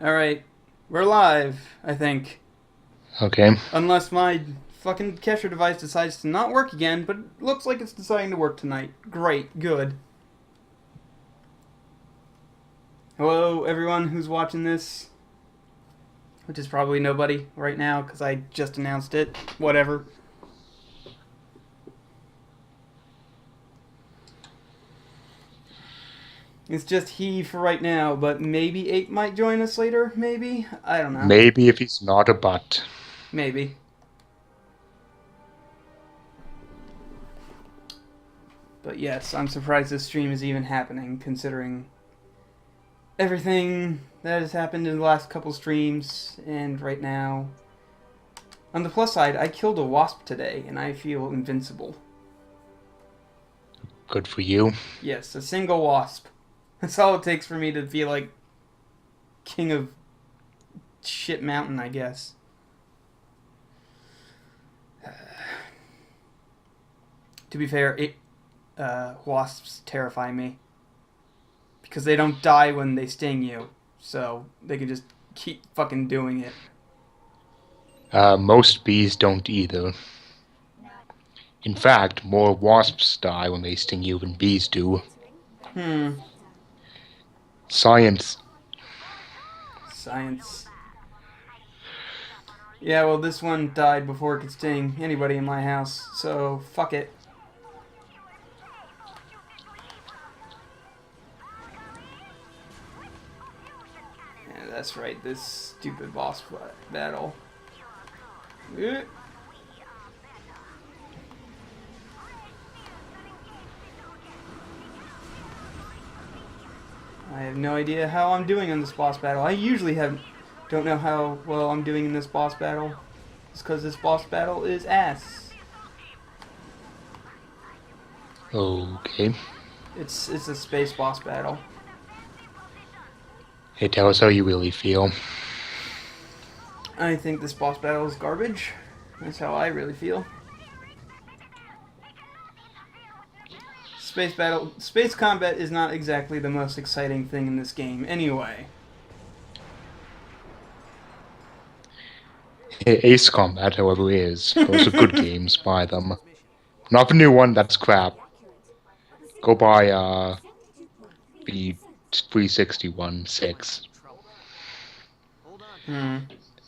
Alright, we're live, I think. Okay. Unless my fucking Kesher device decides to not work again, but it looks like it's deciding to work tonight. Great, good. Hello, everyone who's watching this. Which is probably nobody right now, because I just announced it. Whatever. It's just he for right now, but maybe 8 might join us later, maybe? I don't know. Maybe if he's not a butt. Maybe. But yes, I'm surprised this stream is even happening, considering everything that has happened in the last couple streams, and right now. On the plus side, I killed a wasp today, and I feel invincible. Good for you. Yes, a single wasp. That's all it takes for me to feel like king of shit mountain, I guess. To be fair, wasps terrify me. Because they don't die when they sting you, so they can just keep fucking doing it. Most bees don't either. In fact, more wasps die when they sting you than bees do. Science. Science. Yeah, well, this one died before it could sting anybody in my house, so fuck it. Yeah, that's right, this stupid boss battle. I have no idea how I'm doing in this boss battle. I usually don't know how well I'm doing in this boss battle. It's because this boss battle is ass. Okay. It's a space boss battle. Hey, tell us how you really feel. I think this boss battle is garbage. That's how I really feel. Space combat is not exactly the most exciting thing in this game anyway. Ace Combat, however, is. Those are good games. Buy them. Not the new one, that's crap. Go buy, the 361 6.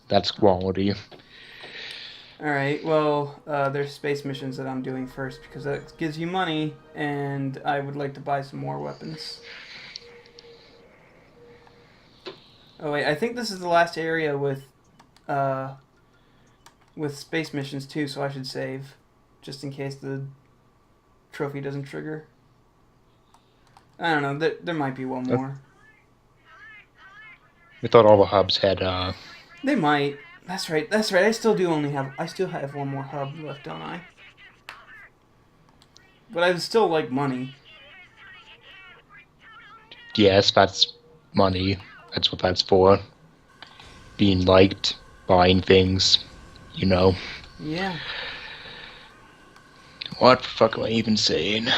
That's quality. Alright, well, there's space missions that I'm doing first because that gives you money, and I would like to buy some more weapons. Oh wait, I think this is the last area with space missions too, so I should save, just in case the trophy doesn't trigger. I don't know, there might be one more. I thought all the hubs had, They might. That's right, I still have one more hub left, don't I? But I would still like money. Yes, that's money. That's what that's for. Being liked, buying things, you know. Yeah. What the fuck am I even saying?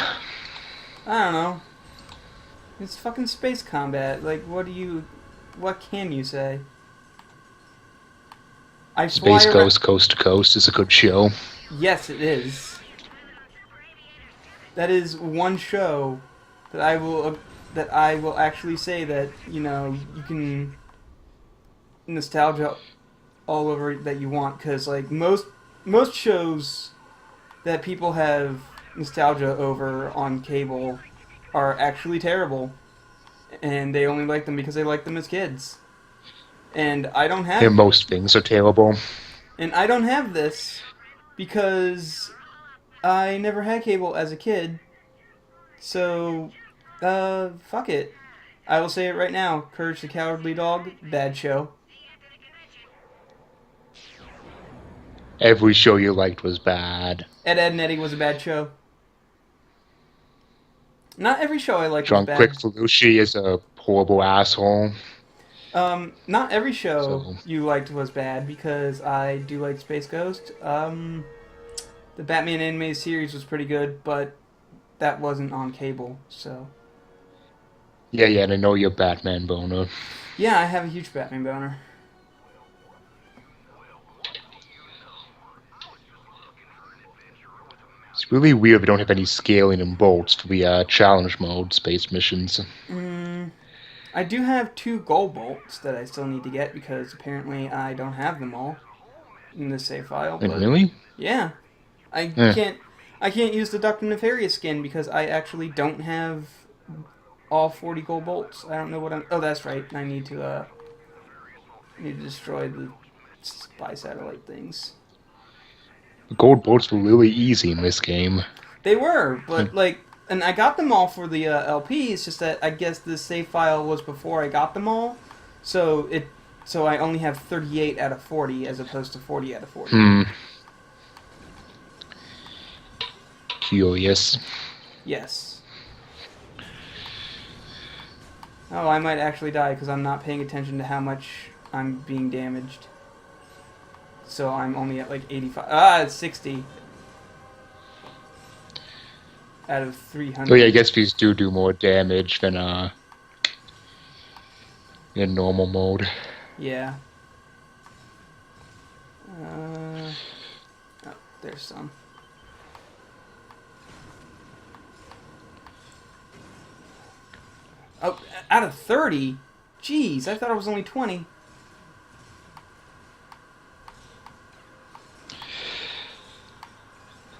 I don't know. It's fucking space combat. Like, what can you say? Space Ghost Coast to Coast is a good show. Yes, it is. That is one show that I will actually say that, you know, you can nostalgia all over that you want, because like most shows that people have nostalgia over on cable are actually terrible, and they only like them because they like them as kids. And I don't have. Most things are terrible. And I don't have this because I never had cable as a kid. So, fuck it. I will say it right now. Courage the Cowardly Dog, bad show. Every show you liked was bad. Ed, Edd n Eddy was a bad show. Not every show I liked was John bad. Quick Felucci is a horrible asshole. Not every show you liked was bad, because I do like Space Ghost. The Batman animated series was pretty good, but that wasn't on cable, so. Yeah, and I know you're Batman boner. Yeah, I have a huge Batman boner. It's really weird we don't have any scaling and bolts for the challenge mode space missions. Mm, I do have 2 gold bolts that I still need to get because apparently I don't have them all in the save file. And But really? yeah, I Eh. can't. I can't use the Doctor Nefarious skin because I actually don't have all 40 gold bolts. I don't know what I'm. Oh, that's right. I need to destroy the spy satellite things. The gold bolts were really easy in this game. They were, Hmm. but like, and I got them all for the LP. It's just that I guess the save file was before I got them all, so I only have 38 out of 40 as opposed to 40 out of 40. Hmm. Curious. Yes. Oh, I might actually die because I'm not paying attention to how much I'm being damaged. So I'm only at like 85. Ah, it's 60 out of Oh yeah, I 300. guess these do more damage than in normal mode. Yeah. Oh, there's some. Oh, out of 30? Jeez, I thought it was only 20.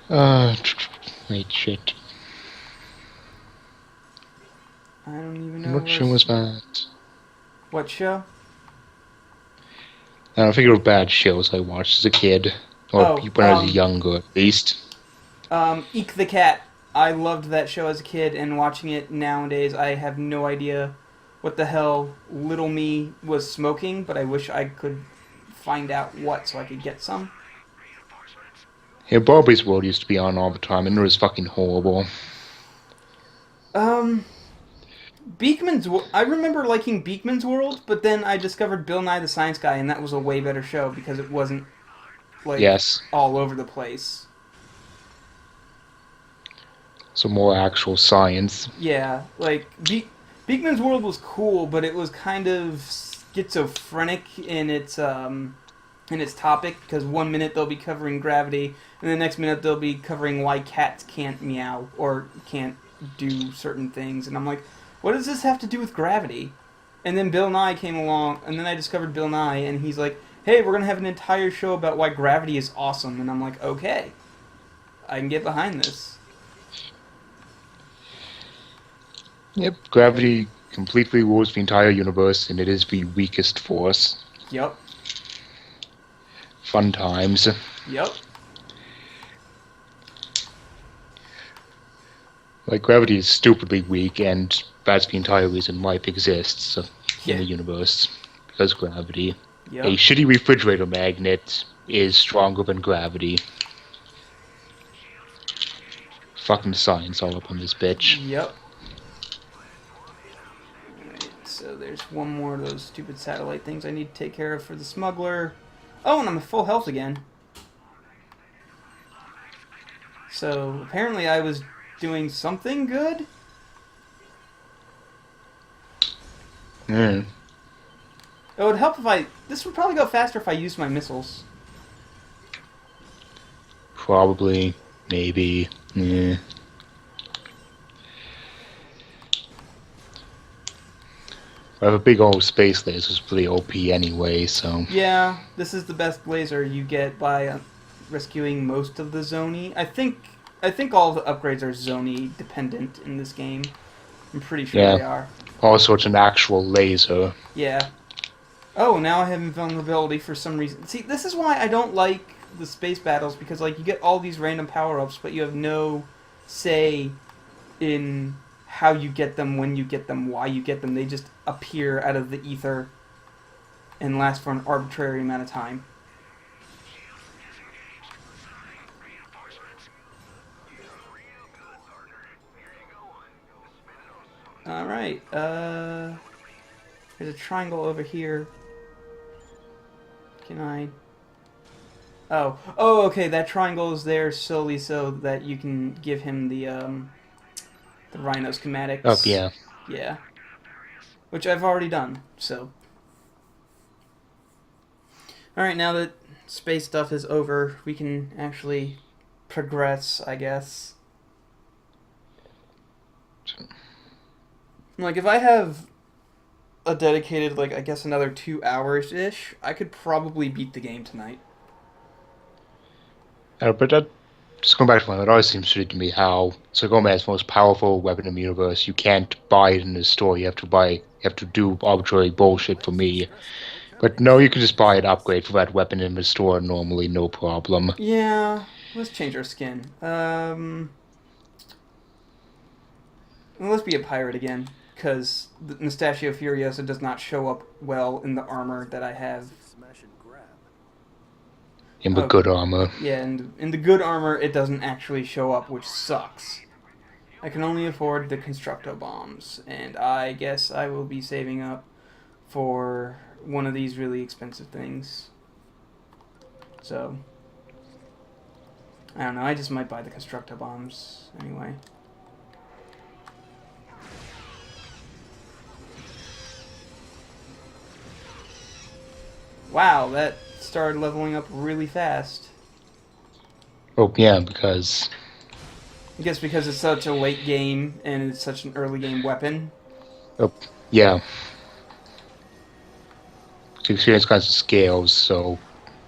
Uh, wait, shit. I don't even know What where. show was that? What show? I don't think of bad shows I watched as a kid, or Oh, when I was younger, at least. Eek the Cat. I loved that show as a kid, and watching it nowadays, I have no idea what the hell little me was smoking, but I wish I could find out what so I could get some. Yeah, Barbie's World used to be on all the time, and it was fucking horrible. Um, I remember liking Beekman's World, but then I discovered Bill Nye the Science Guy, and that was a way better show because it wasn't like Yes, all over the place. so more actual science. Yeah, like Beekman's World was cool, but it was kind of schizophrenic in its topic because 1 minute they'll be covering gravity, and the next minute they'll be covering why cats can't meow or can't do certain things, and I'm like, what does this have to do with gravity? And then Bill Nye came along, and then I discovered Bill Nye, and he's like, hey, we're gonna have an entire show about why gravity is awesome, and I'm like, okay, I can get behind this. Yep, gravity completely rules the entire universe, and it is the weakest force. Yep, Fun times. yep, Like, gravity is stupidly weak, and that's the entire reason life exists in yeah, the universe. Because gravity. A yep. shitty refrigerator magnet is stronger than gravity. Fucking science all up on this bitch. Yep. Alright, so there's one more of those stupid satellite things I need to take care of for the smuggler. Oh, and I'm at full health again. So apparently I was doing something good? Mm, It would help if I... This would probably go faster if I used my missiles. probably. Maybe. Eh. I have a big old space laser, it's pretty OP anyway, so. Yeah, this is the best laser you get by rescuing most of the Zoni. I think all the upgrades are Zoni dependent in this game. I'm pretty sure Yeah. they are. Also, it's an actual laser. Yeah. Oh, now I have invulnerability for some reason. See, this is why I don't like the space battles, because like you get all these random power-ups, but you have no say in how you get them, when you get them, why you get them. They just appear out of the ether and last for an arbitrary amount of time. Alright, there's a triangle over here. Can I... Oh, okay, that triangle is there solely so that you can give him the Rhino Oh, schematics. yeah. Yeah. Which I've already done, so... Alright, now that space stuff is over, we can actually progress, I guess. Like, if I have a dedicated, like, I guess another 2 hours-ish, I could probably beat the game tonight. But that, just going back to one, it always seems to me how Sagoma is the most powerful weapon in the universe. You can't buy it in the store. You have to do arbitrary bullshit for me. But no, you can just buy an upgrade for that weapon in the store normally, no problem. Yeah, let's change our skin. Let's be a pirate again, because the Mustachio Furiosa does not show up well in the armor that I have. In the good armor. Yeah, and in the good armor, it doesn't actually show up, which sucks. I can only afford the Constructo bombs, and I guess I will be saving up for one of these really expensive things. So, I don't know, I just might buy the Constructo bombs anyway. Wow, that started leveling up really fast. Oh, yeah, because... I guess because it's such a late game and it's such an early game weapon. Oh, yeah. To experience kinds of scales, so...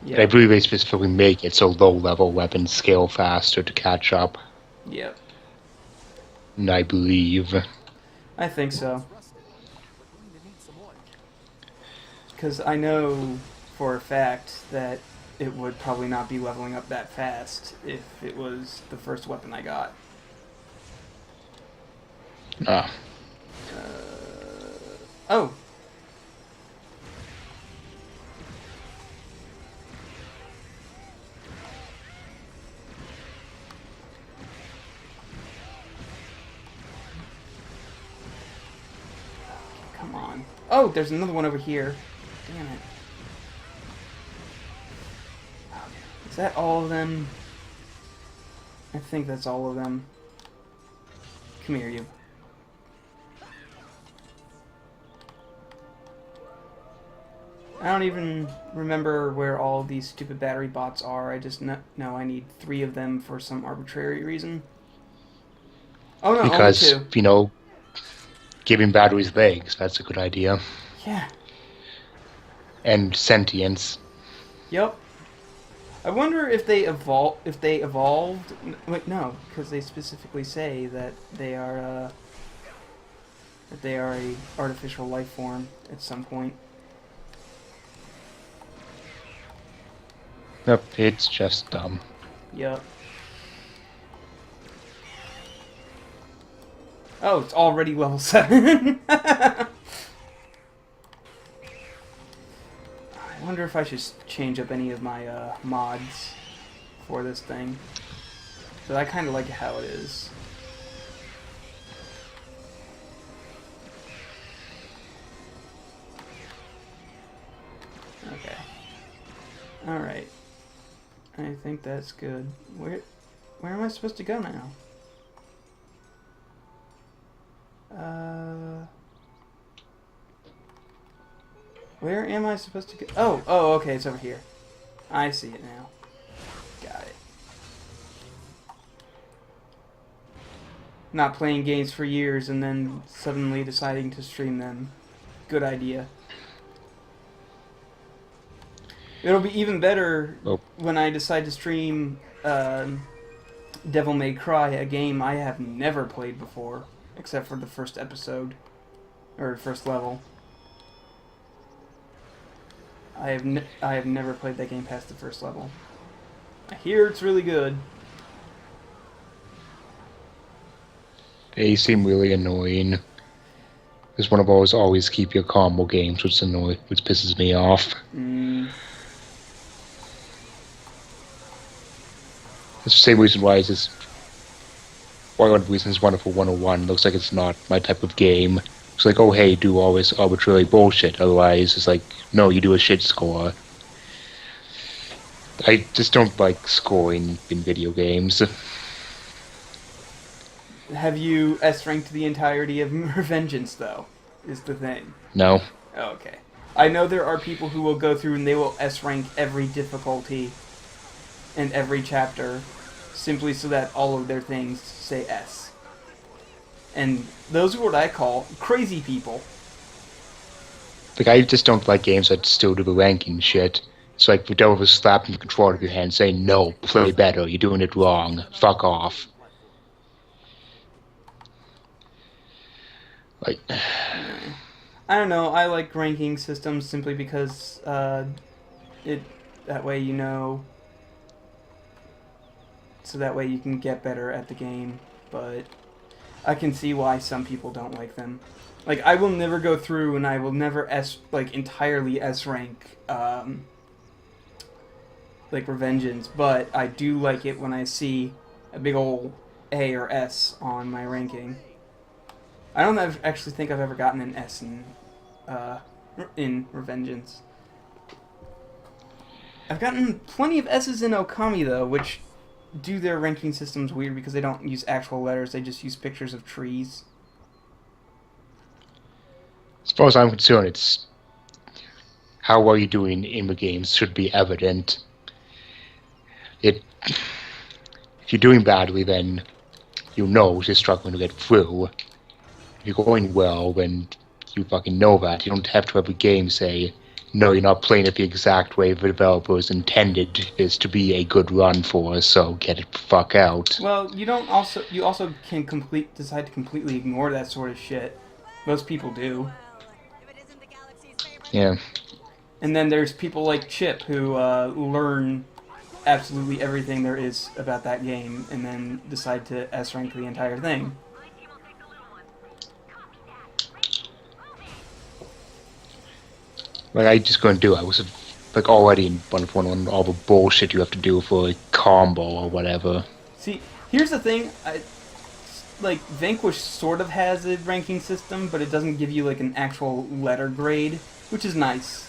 Yeah. I believe they specifically make it so low-level weapons scale faster to catch up. Yep. And I believe... I think so. Because I know for a fact that it would probably not be leveling up that fast if it was the first weapon I got. Ah. Oh! Come on. Oh, there's another one over here. Damn it. Is that all of them? I think that's all of them. Come here, you. I don't even remember where all these stupid battery bots are. I just know I need 3 of them for some arbitrary reason. Oh no, because, only 2. you know, giving batteries legs, that's a good idea. Yeah. And sentience. Yep. I wonder if they evolved. Wait, no, because they specifically say that they are a artificial life form at some point. Nope, it's just dumb. Yep. Oh, it's already level 7. I wonder if I should change up any of my mods for this thing. But I kind of like how it is. Okay. Alright. I think that's good. Where am I supposed to go now? Where am I supposed to go? Oh, okay, it's over here. I see it now. Got it. Not playing games for years and then suddenly deciding to stream them. Good idea. It'll be even better when I decide to stream Devil May Cry, a game I have never played before, except for the first episode, or first level. I have never played that game past the first level. I hear it's really good. They seem really annoying. Because one of those always keep your combo games, which pisses me off. It's the same reason why it's just... One of the reasons Wonderful 101 looks like it's not my type of game. It's like, oh hey, do all this arbitrary bullshit, otherwise it's like, no, you do a shit score. I just don't like scoring in video games. Have you S-ranked the entirety of Revengeance, though? Is the thing. No. Oh, okay. I know there are people who will go through and they will S rank every difficulty and every chapter simply so that all of their things say S. And those are what I call crazy people. Like, I just don't like games that still do the ranking shit. It's like the devil was slapping the controller of your hand saying, no, play better, you're doing it wrong, fuck off. Like, Yeah. I don't know. I like ranking systems simply because it that way you know, so that way you can get better at the game. But I can see why some people don't like them. Like I will never go through and I will never entirely S rank like Revengeance, but I do like it when I see a big old A or S on my ranking. I don't actually think I've ever gotten an S in Revengeance. I've gotten plenty of S's in Okami though, which do their ranking systems weird because they don't use actual letters; they just use pictures of trees. as far as I'm concerned, it's how well you're doing in the games should be evident. If you're doing badly, then you know you're struggling to get through. If you're going well, then you fucking know that. You don't have to have a game say, no, you're not playing it the exact way the developers intended this to be a good run for, so get it the fuck out. Well, you also can decide to completely ignore that sort of shit. Most people do. Yeah. And then there's people like Chip who learn absolutely everything there is about that game and then decide to S rank the entire thing. Like, I just couldn't do it. I was like already in one all the bullshit you have to do for a combo or whatever. See, here's the thing. Like Vanquish sort of has a ranking system, but it doesn't give you like an actual letter grade, which is nice.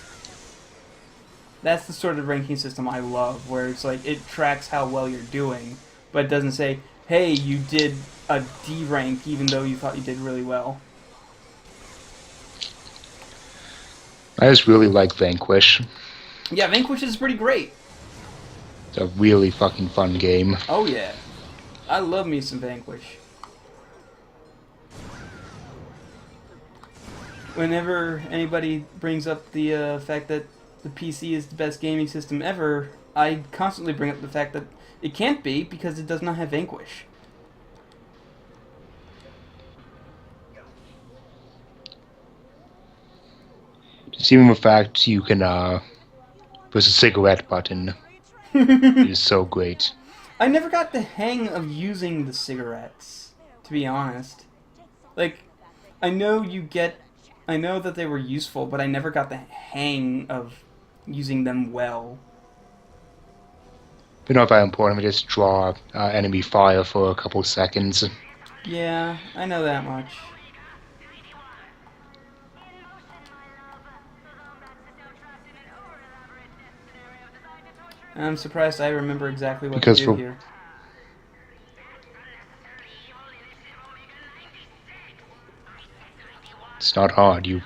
That's the sort of ranking system I love, where it's like it tracks how well you're doing, but it doesn't say, "Hey, you did a D rank even though you thought you did really well." I just really like Vanquish. Yeah, Vanquish is pretty great. It's a really fucking fun game. Oh yeah, I love me some Vanquish. Whenever anybody brings up the fact that the PC is the best gaming system ever, I constantly bring up the fact that it can't be because it does not have Vanquish. Just even the fact you can there's a cigarette button is so great. I never got the hang of using the cigarettes, to be honest. Like, I know that they were useful, but I never got the hang of using them well. They're not that important. They just draw enemy fire for a couple seconds. Yeah, I know that much. I'm surprised I remember exactly what to do here. It's not hard. You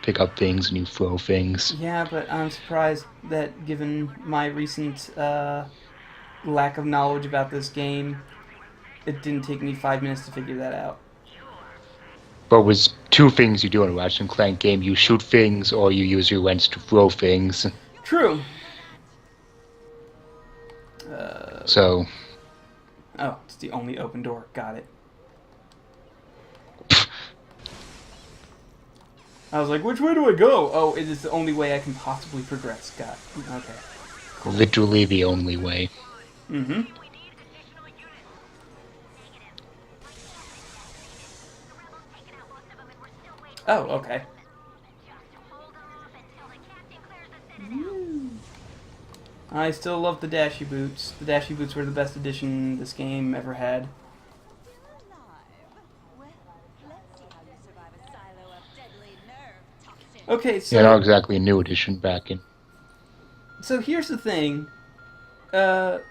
pick up things and you throw things. Yeah, but I'm surprised that given my recent lack of knowledge about this game, it didn't take me 5 minutes to figure that out. But with two things you do in a Ratchet and Clank game, you shoot things or you use your lens to throw things. True. So. Oh, it's the only open door. Got it. I was like, which way do I go? Oh, it is the only way I can possibly progress. Got it. Okay. Cool. Literally the only way. Mm-hmm. Oh, okay. I still love the Dashy Boots. The Dashy Boots were the best addition this game ever had. Okay, so... Yeah, not exactly a new edition back in. So here's the thing. They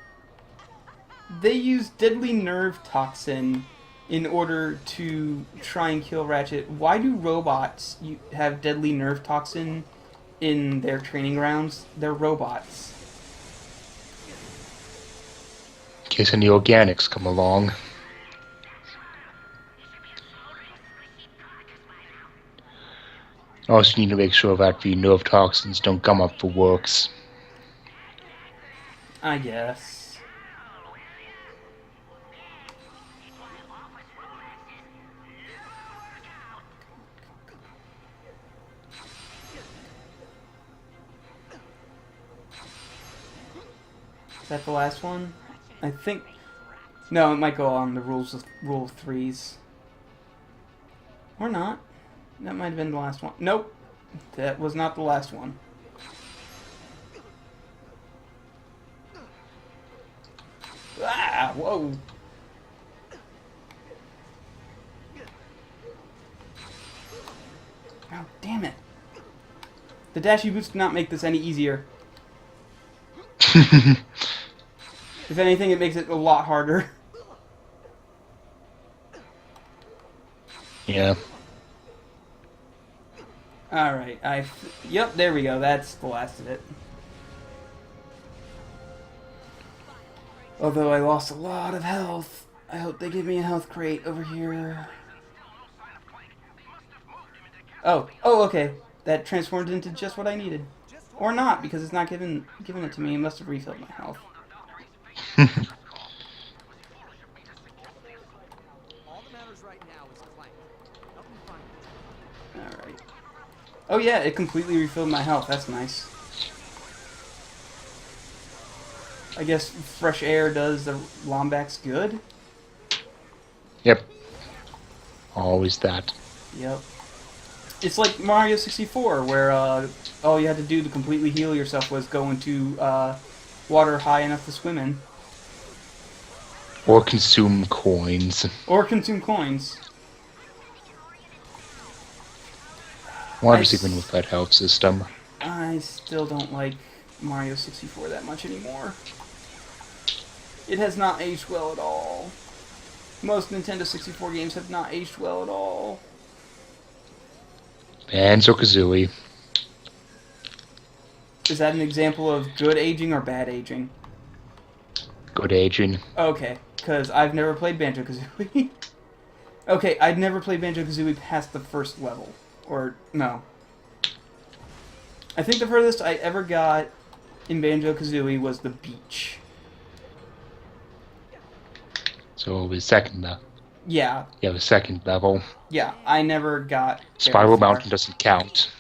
use deadly nerve toxin in order to try and kill Ratchet. Why do robots have deadly nerve toxin in their training grounds? They're robots. In case any organics come along. Also need to make sure that the nerve toxins don't come up for works. I guess. Is that the last one? I think... No, it might go on the rule of threes. Or not. That might have been the last one. Nope. That was not the last one. Ah! Whoa! Oh, damn it. The dashy boots do not make this any easier. If anything, it makes it a lot harder. Yeah. Alright, yep, there we go. That's the last of it. Although I lost a lot of health. I hope they give me a health crate over here. Oh, okay. That transformed into just what I needed. Or not, because it's not giving it to me. It must have refilled my health. Alright. Oh yeah, it completely refilled my health. That's nice. I guess fresh air does the Lombax good? Yep. Always that. Yep. It's like Mario 64, where all you had to do to completely heal yourself was go into water high enough to swim in. Or consume coins. Or consume coins. Why was even with that health system? I still don't like Mario 64 that much anymore. It has not aged well at all. Most Nintendo 64 games have not aged well at all. Banjo-Kazooie. Is that an example of good aging or bad aging? Good aging. Okay, because I've never played Banjo-Kazooie. Okay, I'd never played Banjo-Kazooie past the first level. Or, no. I think the furthest I ever got in Banjo-Kazooie was the beach. So the second level. Yeah. Yeah, the second level. Yeah, I never got Spiral Mountain doesn't count.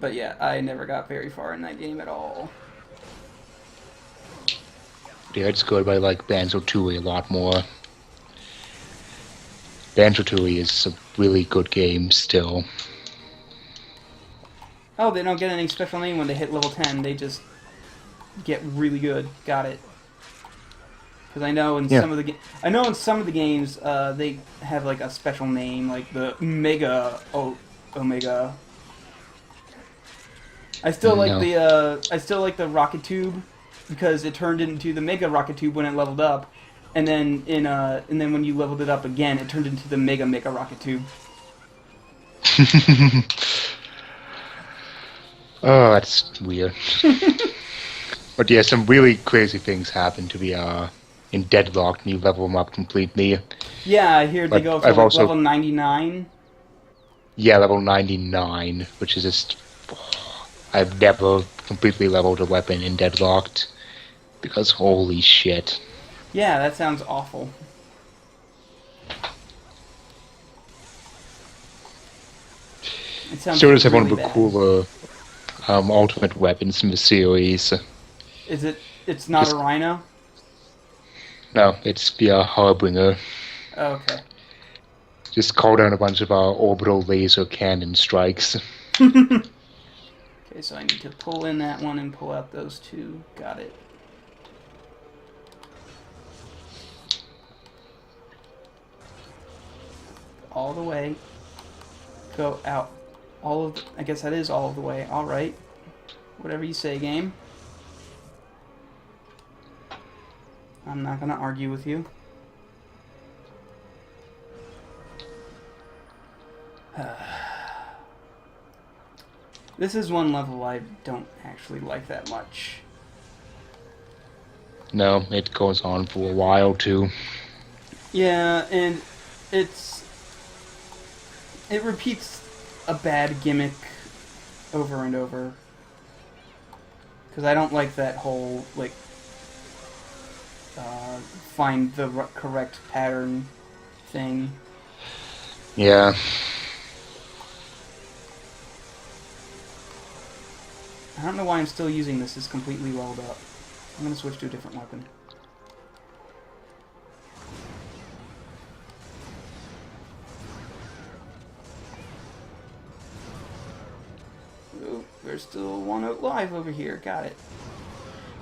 But yeah, I never got very far in that game at all. Yeah, it's good, but I like Banjo-Tooie a lot more. Banjo-Tooie is a really good game still. Oh, they don't get any special name when they hit level 10. They just get really good. Got it. Because I know in some of the games they have like a special name, like the Mega Omega. I still like the rocket tube because it turned into the Mega Rocket Tube when it leveled up, and then when you leveled it up again, it turned into the Mega Rocket Tube. Oh, that's weird. But yeah, some really crazy things happen to be in Deadlock, and you level them up completely. Yeah, I hear they go from level 99. Yeah, level 99, which is just... I've never completely leveled a weapon in Deadlocked, because holy shit. Yeah, that sounds awful. It sounds Still does have really one of the bad. cooler ultimate weapons in the series. Is it? It's not a Rhino? No, it's the Harbinger. Okay. Just call down a bunch of orbital laser cannon strikes. Okay, so I need to pull in that one and pull out those two. Got it. All the way. Go out. I guess that is all of the way. Alright. Whatever you say, game. I'm not gonna argue with you. This is one level I don't actually like that much. No, it goes on for a while too. Yeah, and it repeats a bad gimmick over and over. Because I don't like that whole, like, find the correct pattern thing. Yeah. I don't know why I'm still using this. It's completely welled up. I'm going to switch to a different weapon. Oh, there's still one out live over here. Got it.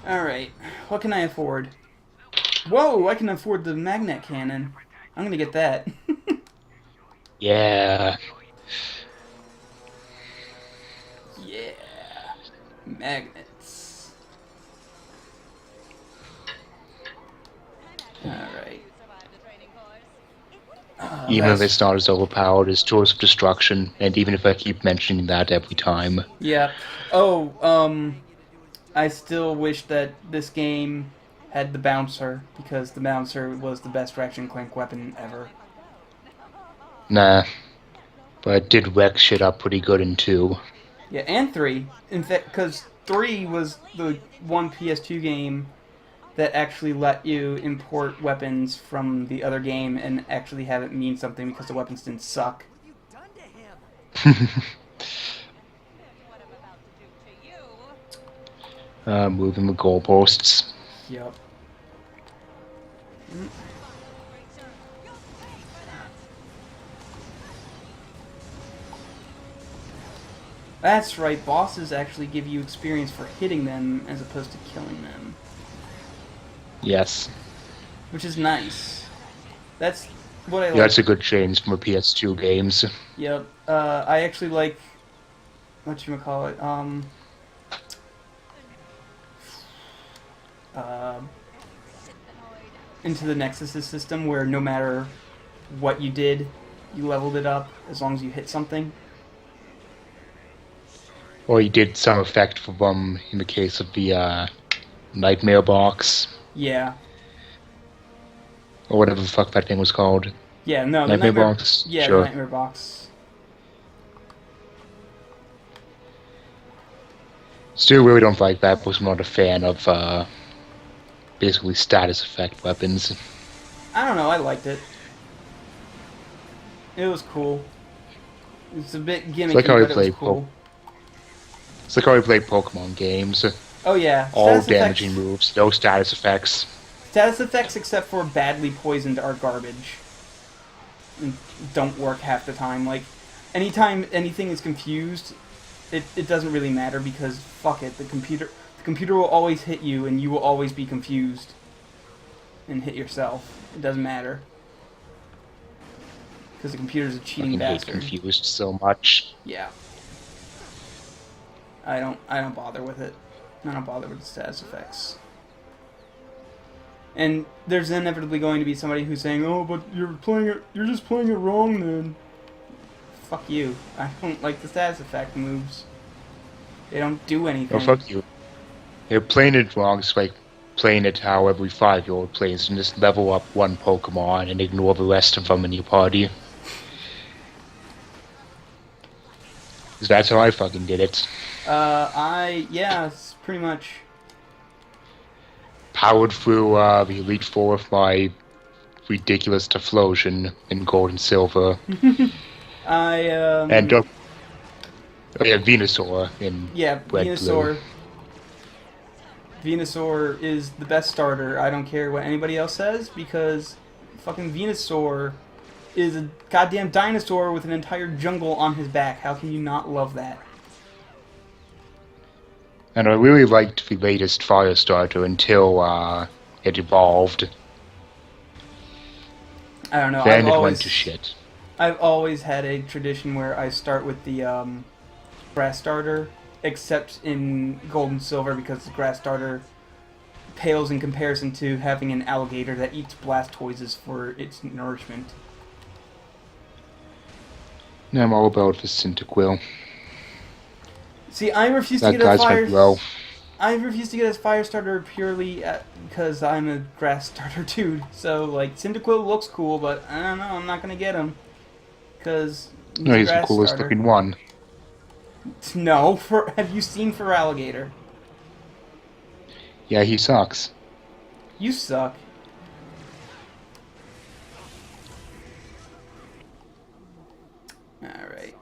Alright. What can I afford? Whoa, I can afford the magnet cannon. I'm going to get that. Yeah. Yeah. Magnets. Alright. Even if it's not as overpowered as Tools of Destruction, and even if I keep mentioning that every time. Yeah. Oh, I still wish that this game had the bouncer, because the bouncer was the best Ratchet and Clank weapon ever. Nah. But it did wreck shit up pretty good in 2. Yeah, and 3. In fact, because 3 was the one PS2 game that actually let you import weapons from the other game and actually have it mean something because the weapons didn't suck. Moving the goalposts. Yep. That's right, bosses actually give you experience for hitting them as opposed to killing them. Yes. Which is nice. That's what I like. Yeah, that's a good change from the PS2 games. Yep. I actually like... whatchamacallit? Into the Nexus system where no matter what you did, you leveled it up as long as you hit something. Or you did some effect for them in the case of the Nightmare Box. Yeah. Or whatever the fuck that thing was called. Yeah, no, Nightmare Box? Yeah, sure. the Nightmare Box. Still really don't like that because I'm not a fan of basically status effect weapons. I don't know, I liked it. It was cool. It's a bit gimmicky, like how we but it was play cool. It's like how we play Pokemon games. Oh yeah. All damaging moves, no status effects. Status effects, except for badly poisoned, are garbage. And don't work half the time. Like, anytime anything is confused, it doesn't really matter because, fuck it, the computer will always hit you and you will always be confused. And hit yourself. It doesn't matter. Because the computer's a cheating bastard. I hate confused so much. Yeah. I don't bother with it. I don't bother with the status effects. And there's inevitably going to be somebody who's saying, "Oh, but you're just playing it wrong then." Fuck you. I don't like the status effect moves. They don't do anything. Oh, fuck you. You're playing it wrong, it's like playing it how every 5-year-old plays and just level up one Pokemon and ignore the rest of them in your party. Because that's how I fucking did it. Yeah, it's pretty much. Powered through the Elite Four with my ridiculous Typhlosion in Gold and Silver. And Venusaur in Red Venusaur. Venusaur is the best starter. I don't care what anybody else says because fucking Venusaur is a goddamn dinosaur with an entire jungle on his back. How can you not love that? And I really liked the latest Fire Starter until it evolved. I don't know. Then it went to shit. I've always had a tradition where I start with the grass starter, except in Gold and Silver because the grass starter pales in comparison to having an alligator that eats Blastoises for its nourishment. No, I'm all about the Cyndaquil. See, I refuse to That get a guy's fire. my bro. I refuse to get a fire starter purely because I'm a grass starter dude. So, like, Cyndaquil looks cool, but I don't know, I'm not gonna get him. Because No, he's the grass coolest starter. looking one. No, have you seen Feraligatr? Yeah, he sucks. You suck. Alright.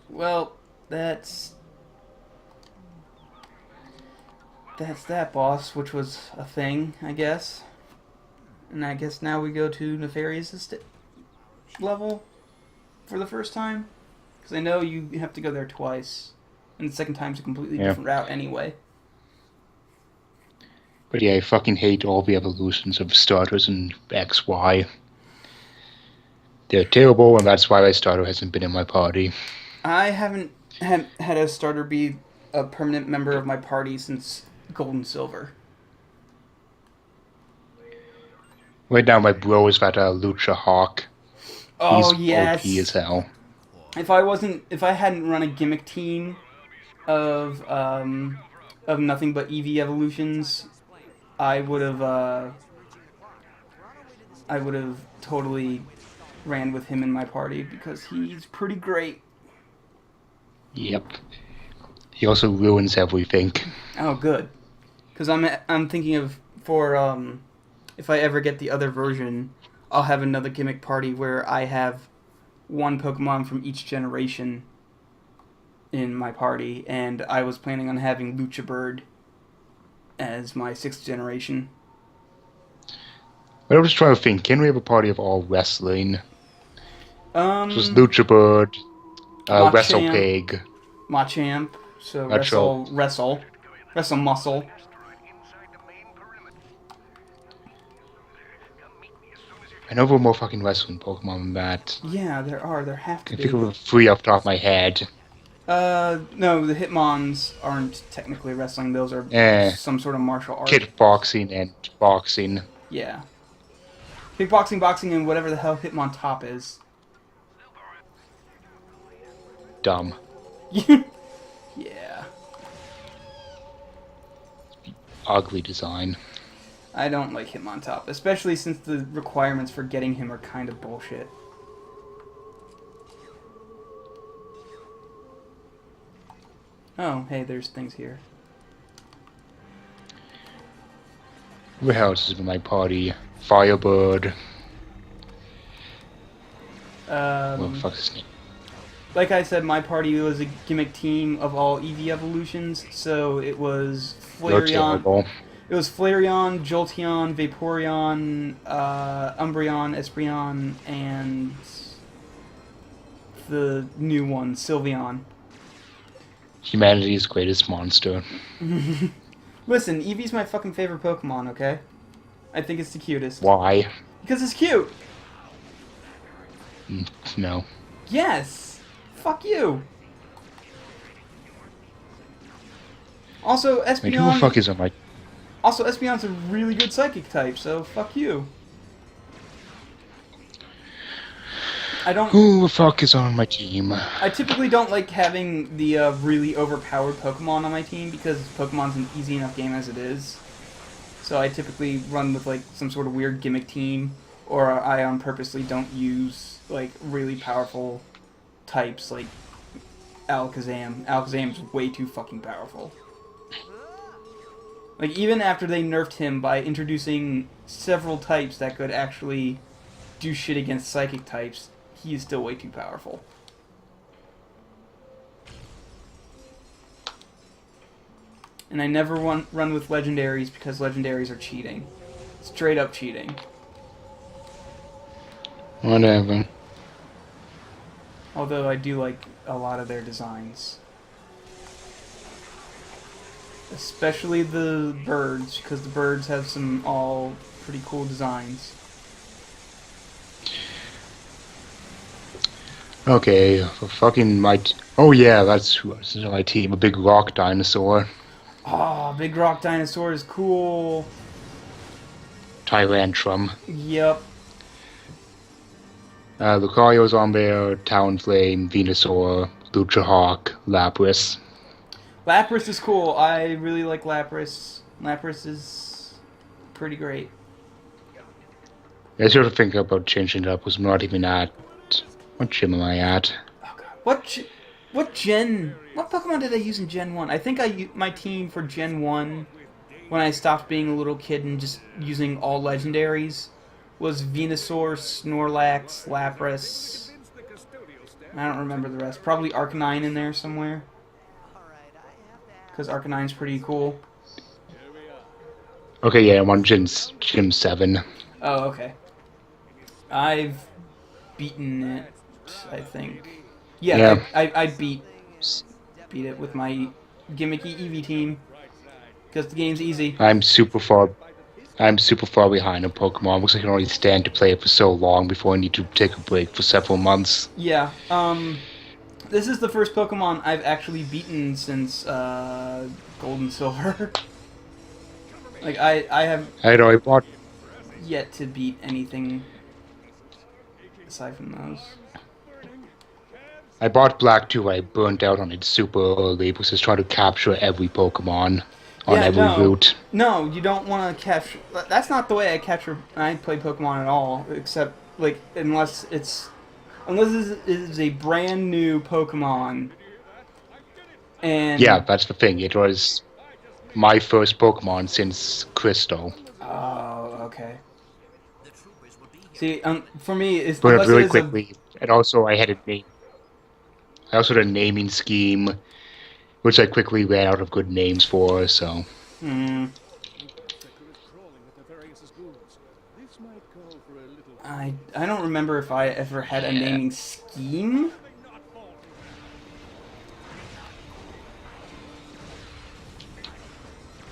Well, that's that boss, which was a thing, I guess. And I guess now we go to Nefarious' level for the first time. Because I know you have to go there twice. And the second time's a completely different route anyway. But yeah, I fucking hate all the evolutions of starters in XY. They're terrible, and that's why my starter hasn't been in my party. I haven't had a starter be a permanent member of my party since Gold and Silver. Right now, my bro is that Lucha Hawk. Oh, He's yes. OP as hell. If I hadn't run a gimmick team of nothing but EV evolutions, I would have totally ran with him in my party because he's pretty great. Yep. He also ruins everything. Oh, good. Because I'm thinking of if I ever get the other version, I'll have another gimmick party where I have one Pokemon from each generation in my party, and I was planning on having Luchabird as my 6th generation. But I was trying to think, can we have a party of all wrestling? Just Luchabird, WrestlePig, Machamp, so Wrestle Muscle. I know there are more fucking wrestling Pokemon than that. Yeah, there are. There have to I be. think of 3 off the top of my head. No, the Hitmons aren't technically wrestling. Those are some sort of martial art. Kickboxing and boxing. Yeah. Kickboxing, boxing, and whatever the hell Hitmon top is. Dumb. Yeah. Ugly design. I don't like Hitmontop, especially since the requirements for getting him are kind of bullshit. Oh, hey, there's things here. What else is in my party? Firebird. What the fuck's his name? Like I said, my party was a gimmick team of all EV evolutions, so it was Flareon. It was Flareon, Jolteon, Vaporeon, Umbreon, Espeon, and the new one, Sylveon. Humanity's greatest monster. Listen, Eevee's my fucking favorite Pokemon, okay? I think it's the cutest. Why? Because it's cute! No. Yes! Fuck you! Also, Espeon... Wait, who the fuck is on my... Also, Espeon's a really good psychic type, so fuck you. I don't... Who the fuck is on my team? I typically don't like having the really overpowered Pokemon on my team because Pokemon's an easy enough game as it is. So I typically run with like some sort of weird gimmick team, or I purposely don't use like really powerful types like Alakazam. Alakazam's way too fucking powerful. Like, even after they nerfed him by introducing several types that could actually do shit against psychic types, he is still way too powerful. And I never run with legendaries because legendaries are cheating. Straight up cheating. Whatever. Although I do like a lot of their designs. Especially the birds, because the birds have some all pretty cool designs. Okay, for fucking my... Oh yeah, that's my team, a big rock dinosaur. Oh, Big Rock Dinosaur is cool. Tyrantrum. Yep. Lucario's on there, Talonflame, Venusaur, Luchahawk, Lapras. Lapras is cool. I really like Lapras. Lapras is pretty great. I sort of think about changing it up because I'm not even at... What gym am I at? Oh god. What gen? What Pokemon did I use in Gen 1? I think my team for Gen 1, when I stopped being a little kid and just using all legendaries, was Venusaur, Snorlax, Lapras. I don't remember the rest. Probably Arcanine in there somewhere. Because Arcanine's pretty cool. Okay, yeah, I'm on Gym 7. Oh, okay. I've beaten it, I think. Yeah. I beat it with my gimmicky Eevee team. Because the game's easy. I'm super far behind on Pokemon because I can only stand to play it for so long before I need to take a break for several months. Yeah, this is the first Pokemon I've actually beaten since, Gold and Silver. Like, I have I bought yet to beat anything aside from those. I bought Black 2, I burnt out on it super early because I was trying to capture every Pokemon on every route. No, you don't want to capture... That's not the way I play Pokemon at all, except, like, unless this is a brand new Pokemon. And... Yeah, that's the thing. It was my first Pokemon since Crystal. Oh, okay. See, for me, it's... But really quickly, and also I had a name. I also had a naming scheme, which I quickly ran out of good names for, so... I don't remember if I ever had a naming scheme.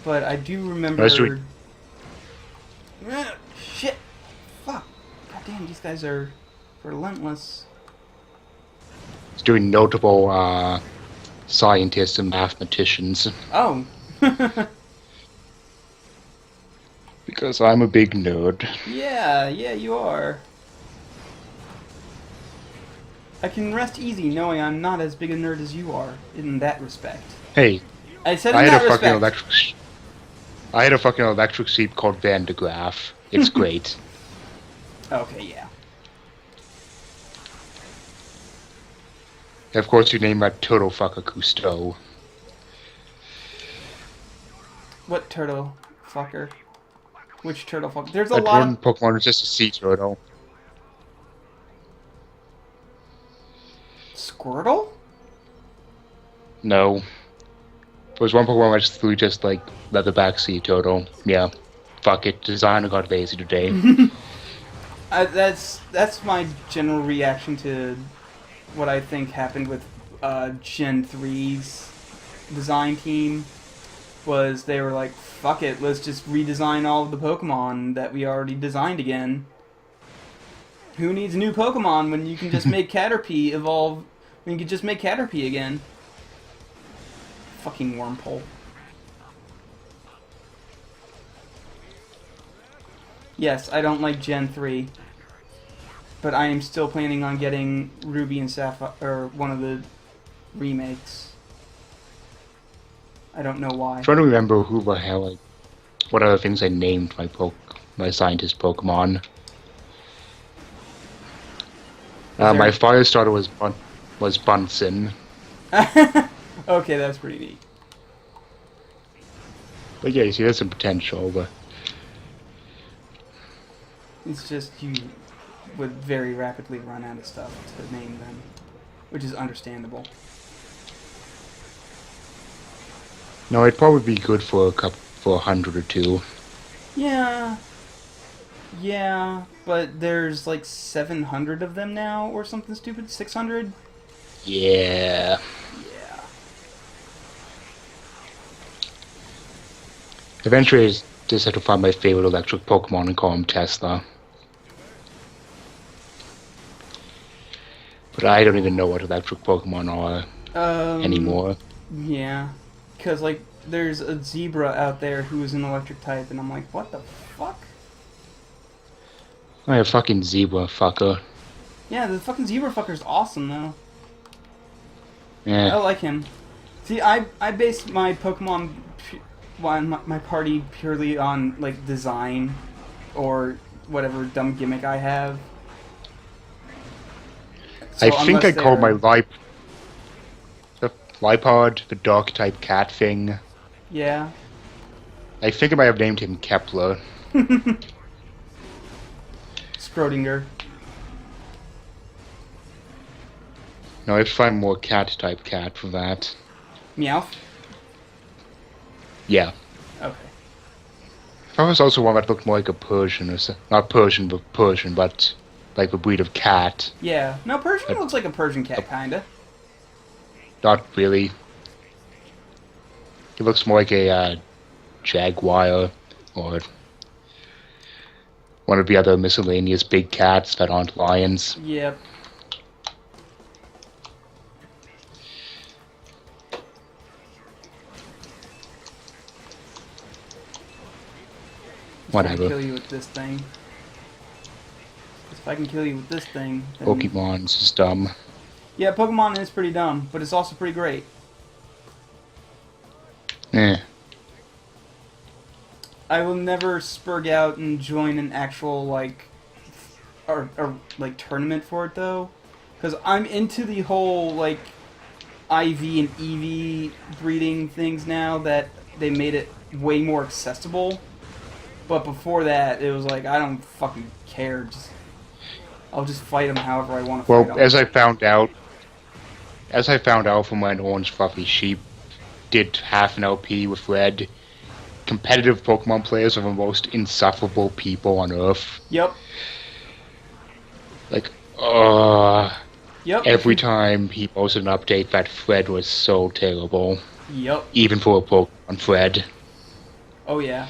But I do remember... Shit! Fuck! God damn, these guys are relentless. It's doing notable scientists and mathematicians. Oh! Because I'm a big nerd. Yeah, you are. I can rest easy knowing I'm not as big a nerd as you are, in that respect. Hey, I said in that respect. I had a fucking electric sheep called Van de Graaff. It's great. Okay, yeah. And of course, you name that turtle fucker Cousteau. What turtle fucker? Which turtle fucker? There's a lot of... One Pokemon is just a sea turtle. Squirtle? No. There's one Pokemon that's literally just like leatherback sea turtle. Yeah. Fuck it. Designer got lazy today. That's my general reaction to what I think happened with Gen 3's design team. Was they were like, fuck it, let's just redesign all of the Pokemon that we already designed again. Who needs new Pokemon when you can just make Caterpie evolve, when you can just make Caterpie again? Fucking Wormpole. Yes, I don't like Gen 3. But I am still planning on getting Ruby and Sapphire, or one of the remakes. I don't know why. I'm trying to remember who the hell what other things I named my scientist Pokemon. My fire starter was Bunsen. Okay, that's pretty neat. But yeah, you see, there's some potential, but... It's just you would very rapidly run out of stuff to name them, which is understandable. No, it'd probably be good for for 100 or 2. Yeah, but there's like 700 of them now, or something stupid. 600. Yeah. Eventually, I just have to find my favorite electric Pokemon and call him Tesla. But I don't even know what electric Pokemon are anymore. Yeah, because like there's a zebra out there who is an electric type, and I'm like, what the fuck? Oh, yeah, fucking zebra fucker. Yeah, the fucking zebra fucker's awesome though. Yeah. I like him. See, I base my Pokemon, my party purely on like design, or whatever dumb gimmick I have. I So think unless I called my they're Lipod, the dog type cat thing. yeah, I think I might have named him Kepler. Schrodinger. No, I have to find more cat type cat for that. Meowth. Yeah. Okay. There was also one that looked more like a Persian, or not Persian, but like a breed of cat. Yeah. No, Persian But, looks like a Persian cat, kinda. not really. He looks more like a jaguar, or one of the other miscellaneous big cats that aren't lions. Yep. If I can Whatever. kill you with this thing. If I can kill you with this thing, then... Pokemon's is dumb. Yeah, Pokemon is pretty dumb, but it's also pretty great. Eh. I will never spurg out and join an actual, like, or like, tournament for it, though. Because I'm into the whole, like, IV and EV breeding things now that they made it way more accessible. But before that, it was like, I don't fucking care. I'll just fight them however I want to fight Well, them. as I found out from when Orange Fluffy Sheep did half an LP with Red, competitive Pokemon players are the most insufferable people on Earth. Yep. Like, Yep. every time he posted an update, that Fred was so terrible. Yep. Even for a Pokemon Fred. Oh, yeah.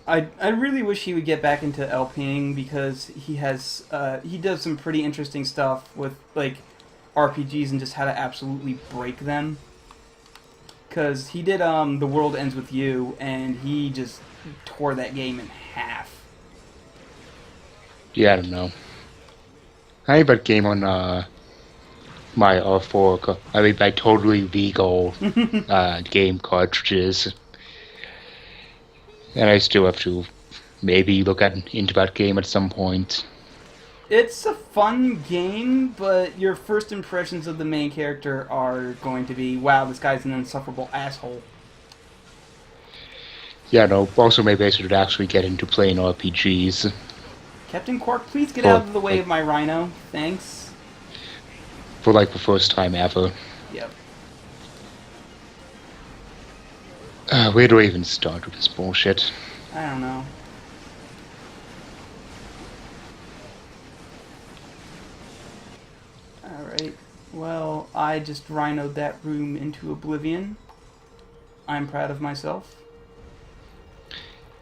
I really wish he would get back into LPing because he does some pretty interesting stuff with like RPGs and just how to absolutely break them. Because he did The World Ends With You and he just tore that game in half. Yeah, I don't know. I have that game on my R4. I mean, my totally legal game cartridges. And I still have to maybe look into that game at some point. It's a fun game, but your first impressions of the main character are going to be, wow, this guy's an insufferable asshole. Yeah, no, also maybe I should actually get into playing RPGs. Captain Quark, please get For, out of the way like, of my rhino. Thanks. for like the first time ever. Yep. Where do I even start with this bullshit? I don't know. Alright. Well, I just rhinoed that room into oblivion. I'm proud of myself.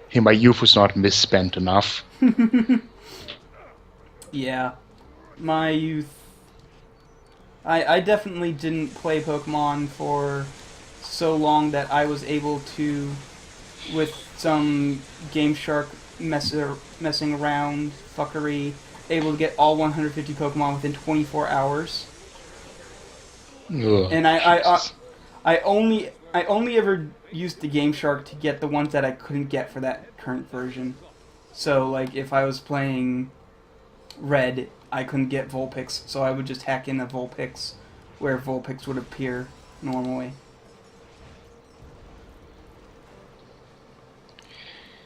Hey, my youth was not misspent enough. Yeah. My youth... I definitely didn't play Pokemon for so long that I was able to, with some Game Shark messing around fuckery, able to get all 150 Pokemon within 24 hours. Ugh, And I only ever used the Game Shark to get the ones that I couldn't get for that current version. So like if I was playing Red, I couldn't get Vulpix, so I would just hack in a Vulpix where Vulpix would appear normally.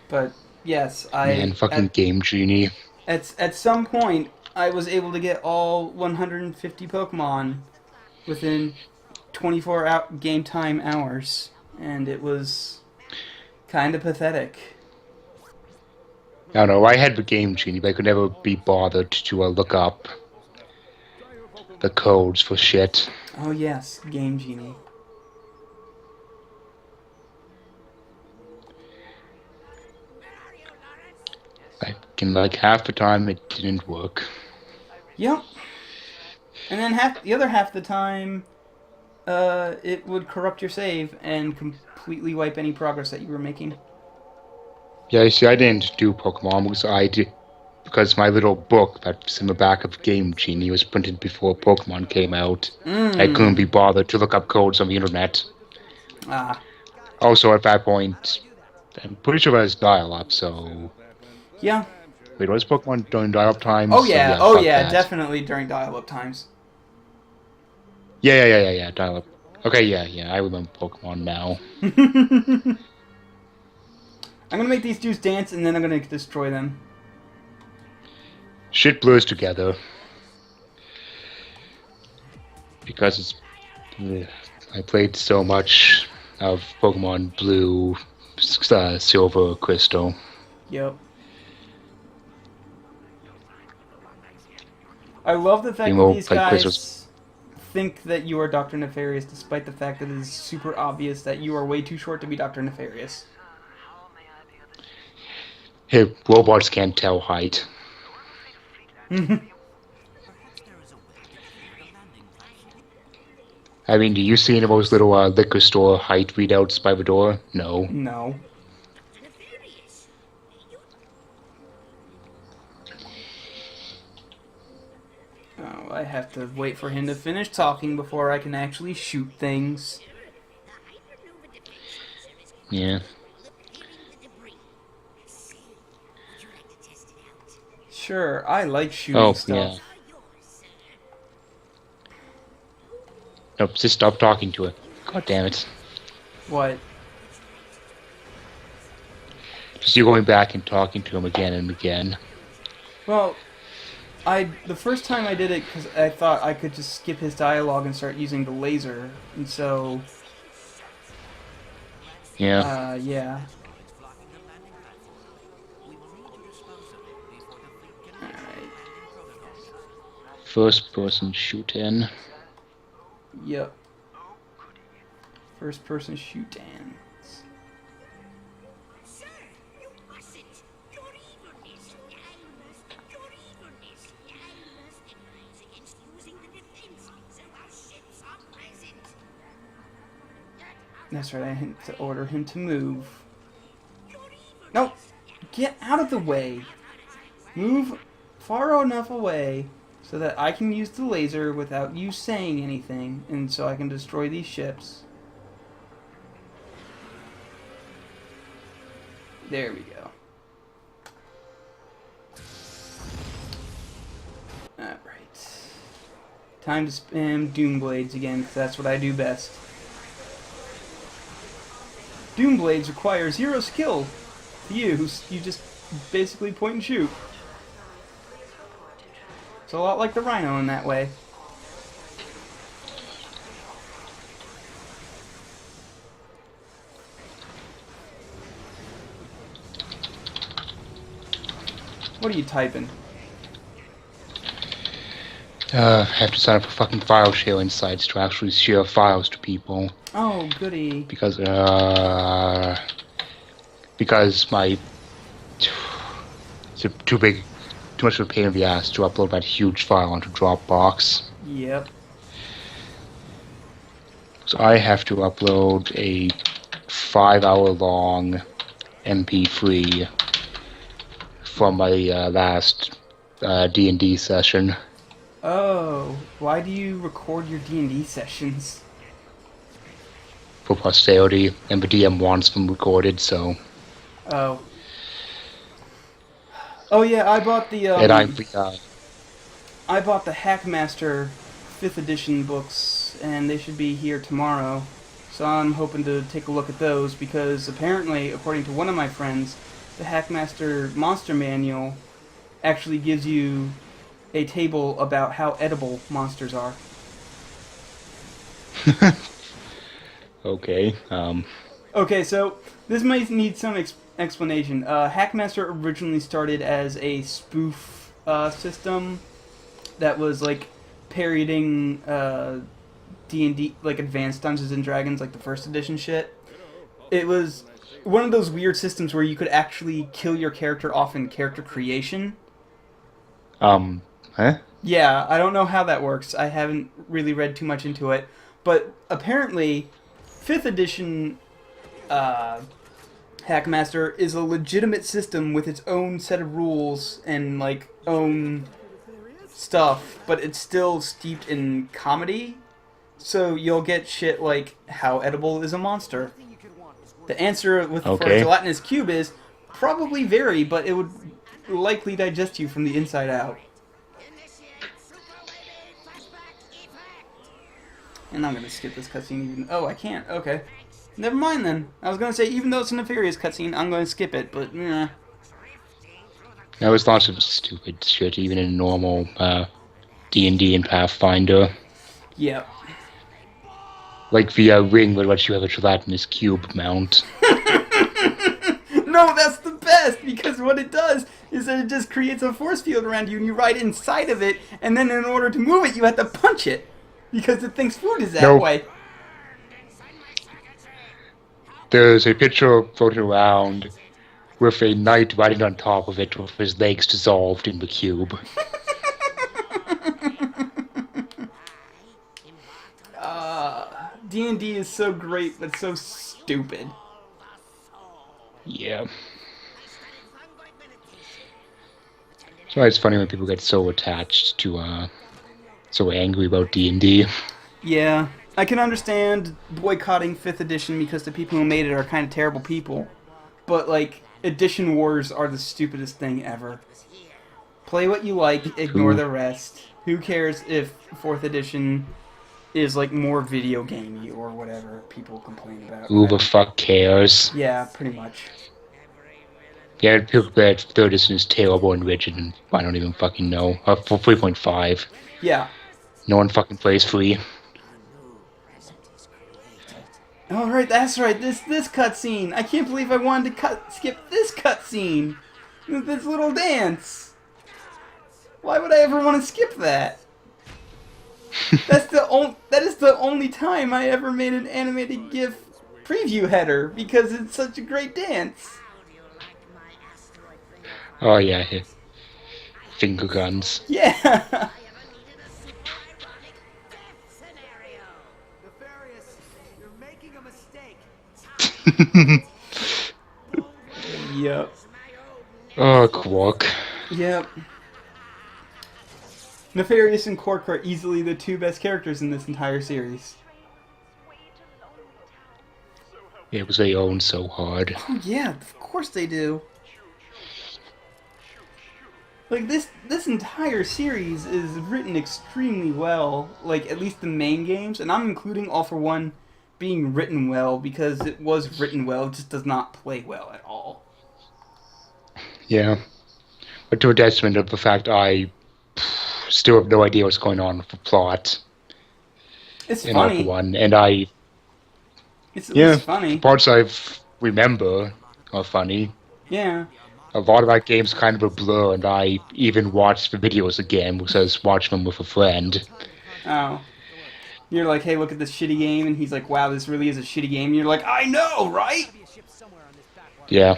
But yes, Man, fucking Game Genie. at some point I was able to get all 150 Pokemon within 24 game time hours, and it was kind of pathetic. I don't know, I had the Game Genie, but I could never be bothered to look up the codes for shit. Oh yes, Game Genie. Like half the time it didn't work. Yep. And then the other half of the time, it would corrupt your save and completely wipe any progress that you were making. Yeah, you see, I didn't do Pokemon because my little book that's in the back of Game Genie was printed before Pokemon came out. I couldn't be Mmm. bothered to look up codes on the internet. Ah. Also, at that point, I'm pretty sure that was dial-up, so... Yeah. Wait, was Pokemon during dial-up times? So yeah, Oh fuck yeah, that. definitely during dial-up times. Yeah, dial-up. Okay, yeah, I remember Pokemon now. I'm gonna make these dudes dance and then I'm gonna destroy them. Shit blurs together. Because it's... I played so much of Pokemon Blue, Silver, Crystal. Yep. I love the fact that Emo these played Crystal's. guys think that you are Dr. Nefarious, despite the fact that it is super obvious that you are way too short to be Dr. Nefarious. Hey, robots can't tell height. I mean, do you see any of those little liquor store height readouts by the door? No. No. Oh, I have to wait for him to finish talking before I can actually shoot things. Yeah. Sure, I like shooting Oh, stuff. yeah. Nope, just stop talking to her. God damn it. What? Just you going back and talking to him again and again. Well, the first time I did it because I thought I could just skip his dialogue and start using the laser, and so Yeah. yeah. Alright. First person shoot in. Yep. First person shoot dance. Sir, you mustn't. Your evilness. Your evilness. Must advise against using the defense so our ships are present. That's right, I had to order him to move. No! Get out of the way! Move far enough away so that I can use the laser without you saying anything, and so I can destroy these ships. There we go. Alright. Time to spam Doom Blades again, because that's what I do best. Doom Blades require 0 skill to use. You just basically point and shoot. It's a lot like the Rhino in that way. What are you typing? I have to sign up for fucking file sharing sites to actually share files to people. Oh, goody. Because my... It's too much of a pain in the ass to upload that huge file onto Dropbox. Yep. So I have to upload a 5-hour-long MP3 from my last D&D session. Oh, why do you record your D&D sessions? For posterity, and the DM wants them recorded, so... Oh. Oh yeah, I bought the and I bought the Hackmaster 5th edition books, and they should be here tomorrow. So I'm hoping to take a look at those, because apparently, according to one of my friends, the Hackmaster Monster Manual actually gives you a table about how edible monsters are. Okay, Okay, so this might need some explanation. Hackmaster originally started as a spoof system that was like parodying D&D, like Advanced Dungeons and Dragons, like the first edition shit. It was one of those weird systems where you could actually kill your character off in character creation. huh? Yeah, I don't know how that works. I haven't really read too much into it. But apparently, 5th edition Hackmaster is a legitimate system with its own set of rules and like own stuff, but it's still steeped in comedy. So you'll get shit like how edible is a monster. The answer with for a Okay. gelatinous cube is probably very, but it would likely digest you from the inside out. And I'm gonna skip this cutscene even. Oh, I can't. Okay. Never mind then. I was gonna say, even though it's a nefarious cutscene, I'm gonna skip it, but nah. There was lots of stupid shit, even in normal D&D and Pathfinder. Yep. Like the ring with which you have a gelatinous cube mount. No, that's the best, because what it does is that it just creates a force field around you, and you ride inside of it, and then in order to move it, you have to punch it, because it thinks food is that Nope. way. There's a picture floating around with a knight riding on top of it with his legs dissolved in the cube. D&D is so great, but so stupid. Yeah. That's why it's funny when people get so attached to, so angry about D&D. Yeah, I can understand boycotting 5th edition because the people who made it are kind of terrible people. But, like, edition wars are the stupidest thing ever. Play what you like, ignore the rest. Who cares if 4th edition is, like, more video gamey or whatever people complain about. Who the fuck cares? Yeah, pretty much. Yeah, people that 3rd edition is terrible and rigid and I don't even fucking know. For 3.5. Yeah. No one fucking plays free. Oh, right, that's right, this cutscene. I can't believe I wanted to skip this cutscene. This little dance. Why would I ever want to skip that? That is the only time I ever made an animated GIF preview header, because it's such a great dance. Oh yeah, finger guns. Yeah. Yep. Oh, Quark. Yep. Nefarious and Quark are easily the two best characters in this entire series. It was they own so hard. Oh yeah, of course they do. Like, this entire series is written extremely well, like, at least the main games, and I'm including All for One being written well, because it was written well, it just does not play well at all. Yeah. But to a detriment of the fact I still have no idea what's going on with the plot It's in All for funny. One, and I... It's at least funny. Parts I remember are funny. Yeah. A lot of that game's kind of a blur, and I even watched the videos again because I was watching them with a friend. Oh. You're like, hey, look at this shitty game, and he's like, wow, this really is a shitty game. And you're like, I know, right? Yeah.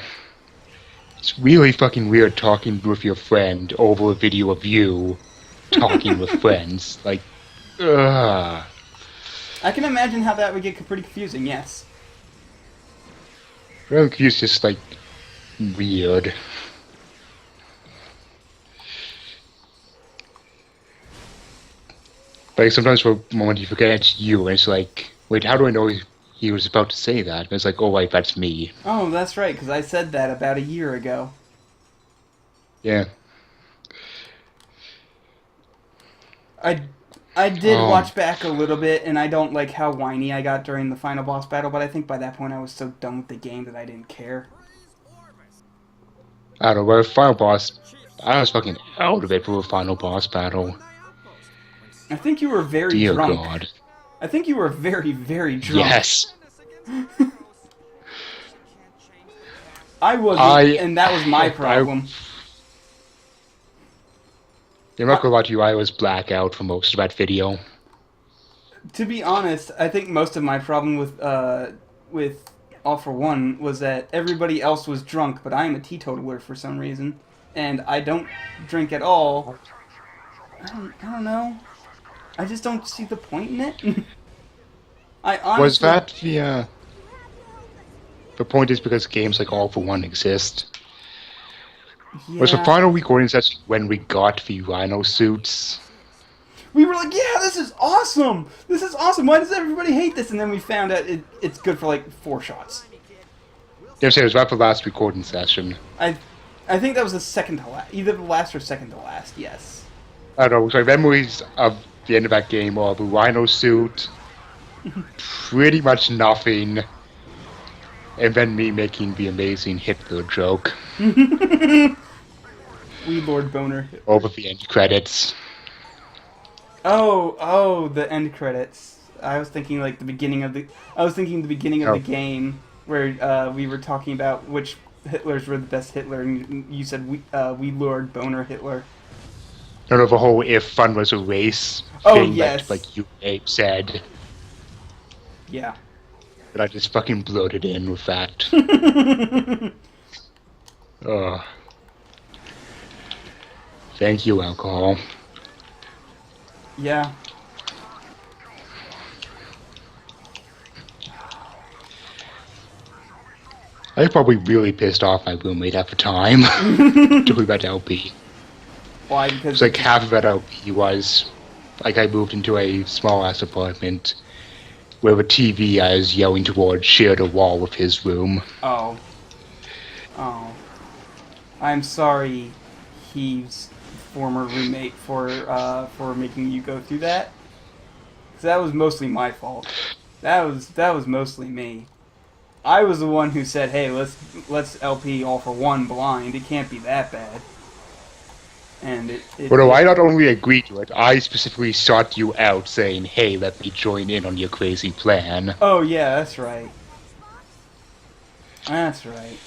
It's really fucking weird talking with your friend over a video of you talking with friends. Like, ugh. I can imagine how that would get pretty confusing, yes. Well, it's just like weird. Like sometimes for a moment you forget it's you, and it's like, wait, how do I know he was about to say that? And it's like, oh wait, that's me. Oh, that's right, because I said that about a year ago. Yeah. I did watch back a little bit, and I don't like how whiny I got during the final boss battle, but I think by that point I was so done with the game that I didn't care. I don't know, but final boss, I was fucking out of it for a final boss battle. I think you were very Dear drunk. God. I think you were very, very drunk. Yes. I wasn't, and that was my problem. I'm not gonna lie to you, I was blackout for most of that video. To be honest, I think most of my problem with All for One was that everybody else was drunk, but I am a teetotaler for some reason, and I don't drink at all. I don't know. I just don't see the point in it. I honestly... Was that the the point is because games like All for One exist. Yeah. Was the final recording session when we got the rhino suits? We were like, yeah, this is awesome! This is awesome! Why does everybody hate this? And then we found out it's good for like 4 shots. Yeah, it was right for the last recording session. I think that was the second to last. Either the last or second to last, yes. I don't know, so memories of the end of that game are the rhino suit, pretty much nothing, and then me making the amazing Hitler joke. We Lord Boner. Over the end credits. Oh, the end credits. I was thinking like the beginning of the. I was thinking the beginning of the game where we were talking about which Hitlers were the best Hitler, and you said we Lord Boner Hitler. No, the whole if fun was a race thing that like you Abe said. Yeah. But I just fucking bloated in with that. Ugh. Thank you, alcohol. Yeah. I was probably really pissed off my roommate at the time doing that LP. Why? Because it's like half of that LP was like I moved into a small ass apartment where the TV I was yelling towards shared a wall with his room. Oh. I'm sorry, Heaves' former roommate, for making you go through that. 'Cause that was mostly my fault. That was mostly me. I was the one who said, "Hey, let's LP All for One blind. It can't be that bad." And Well, no, I not only agreed to it, I specifically sought you out, saying, "Hey, let me join in on your crazy plan." Oh yeah, that's right. That's right.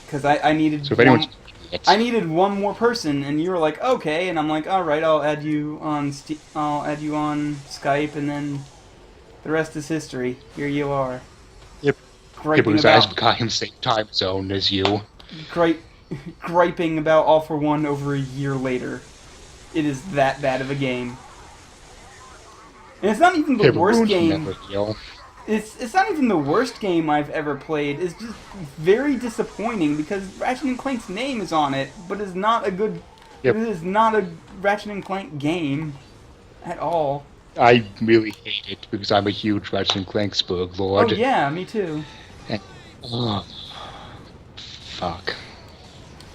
Because I needed. So if anyone's I needed one more person, and you were like, "Okay," and I'm like, "All right, I'll add you on Skype, and then the rest is history. Here you are." Yep. People's eyes became same time zone as you. Griping about All for One over a year later. It is that bad of a game. And it's not even the worst game. It's not even the worst game I've ever played. It's just very disappointing because Ratchet and Clank's name is on it, but it's not a good. It is not a Ratchet and Clank game at all. I really hate it because I'm a huge Ratchet and Clank spurg lord. Oh yeah, me too. And, fuck.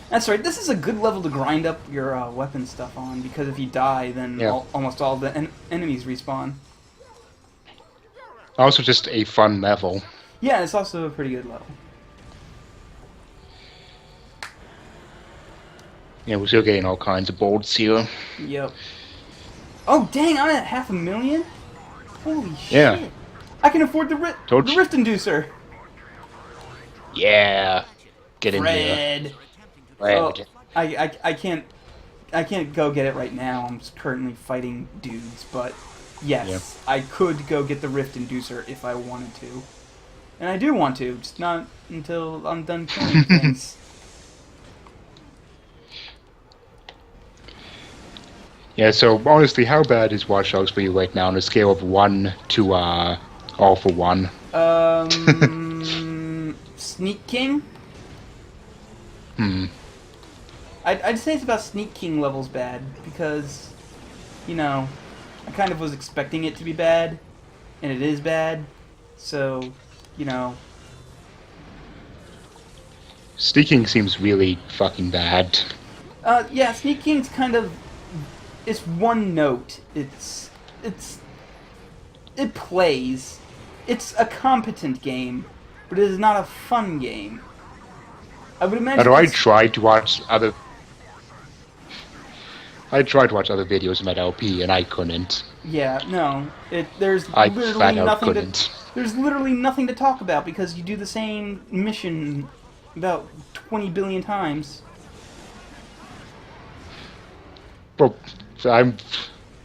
That's right. This is a good level to grind up your weapon stuff on because if you die, then almost all the enemies respawn. Also, just a fun level. Yeah, it's also a pretty good level. Yeah, we're still getting all kinds of bolts here. Yep. Oh dang! I'm at 500,000. Holy shit! Yeah. I can afford the Rift Inducer. Yeah. Get in Fred. here. Fred. Oh, I can't go get it right now. I'm currently fighting dudes, but yes, I could go get the Rift Inducer if I wanted to. And I do want to, just not until I'm done killing things. Yeah, so honestly, how bad is Watch Dogs for you right now on a scale of 1 to All for One? Sneak King? Hmm. I'd say it's about Sneak King levels bad, because, you know, I kind of was expecting it to be bad, and it is bad, so, you know. Sneaking seems really fucking bad. Yeah, Sneak King's kind of, it's one note. It plays. It's a competent game, but it is not a fun game. I would imagine. I tried to watch other videos of that LP, and I couldn't. Yeah, no. There's literally nothing to talk about because you do the same mission about 20 billion times. Well, I'm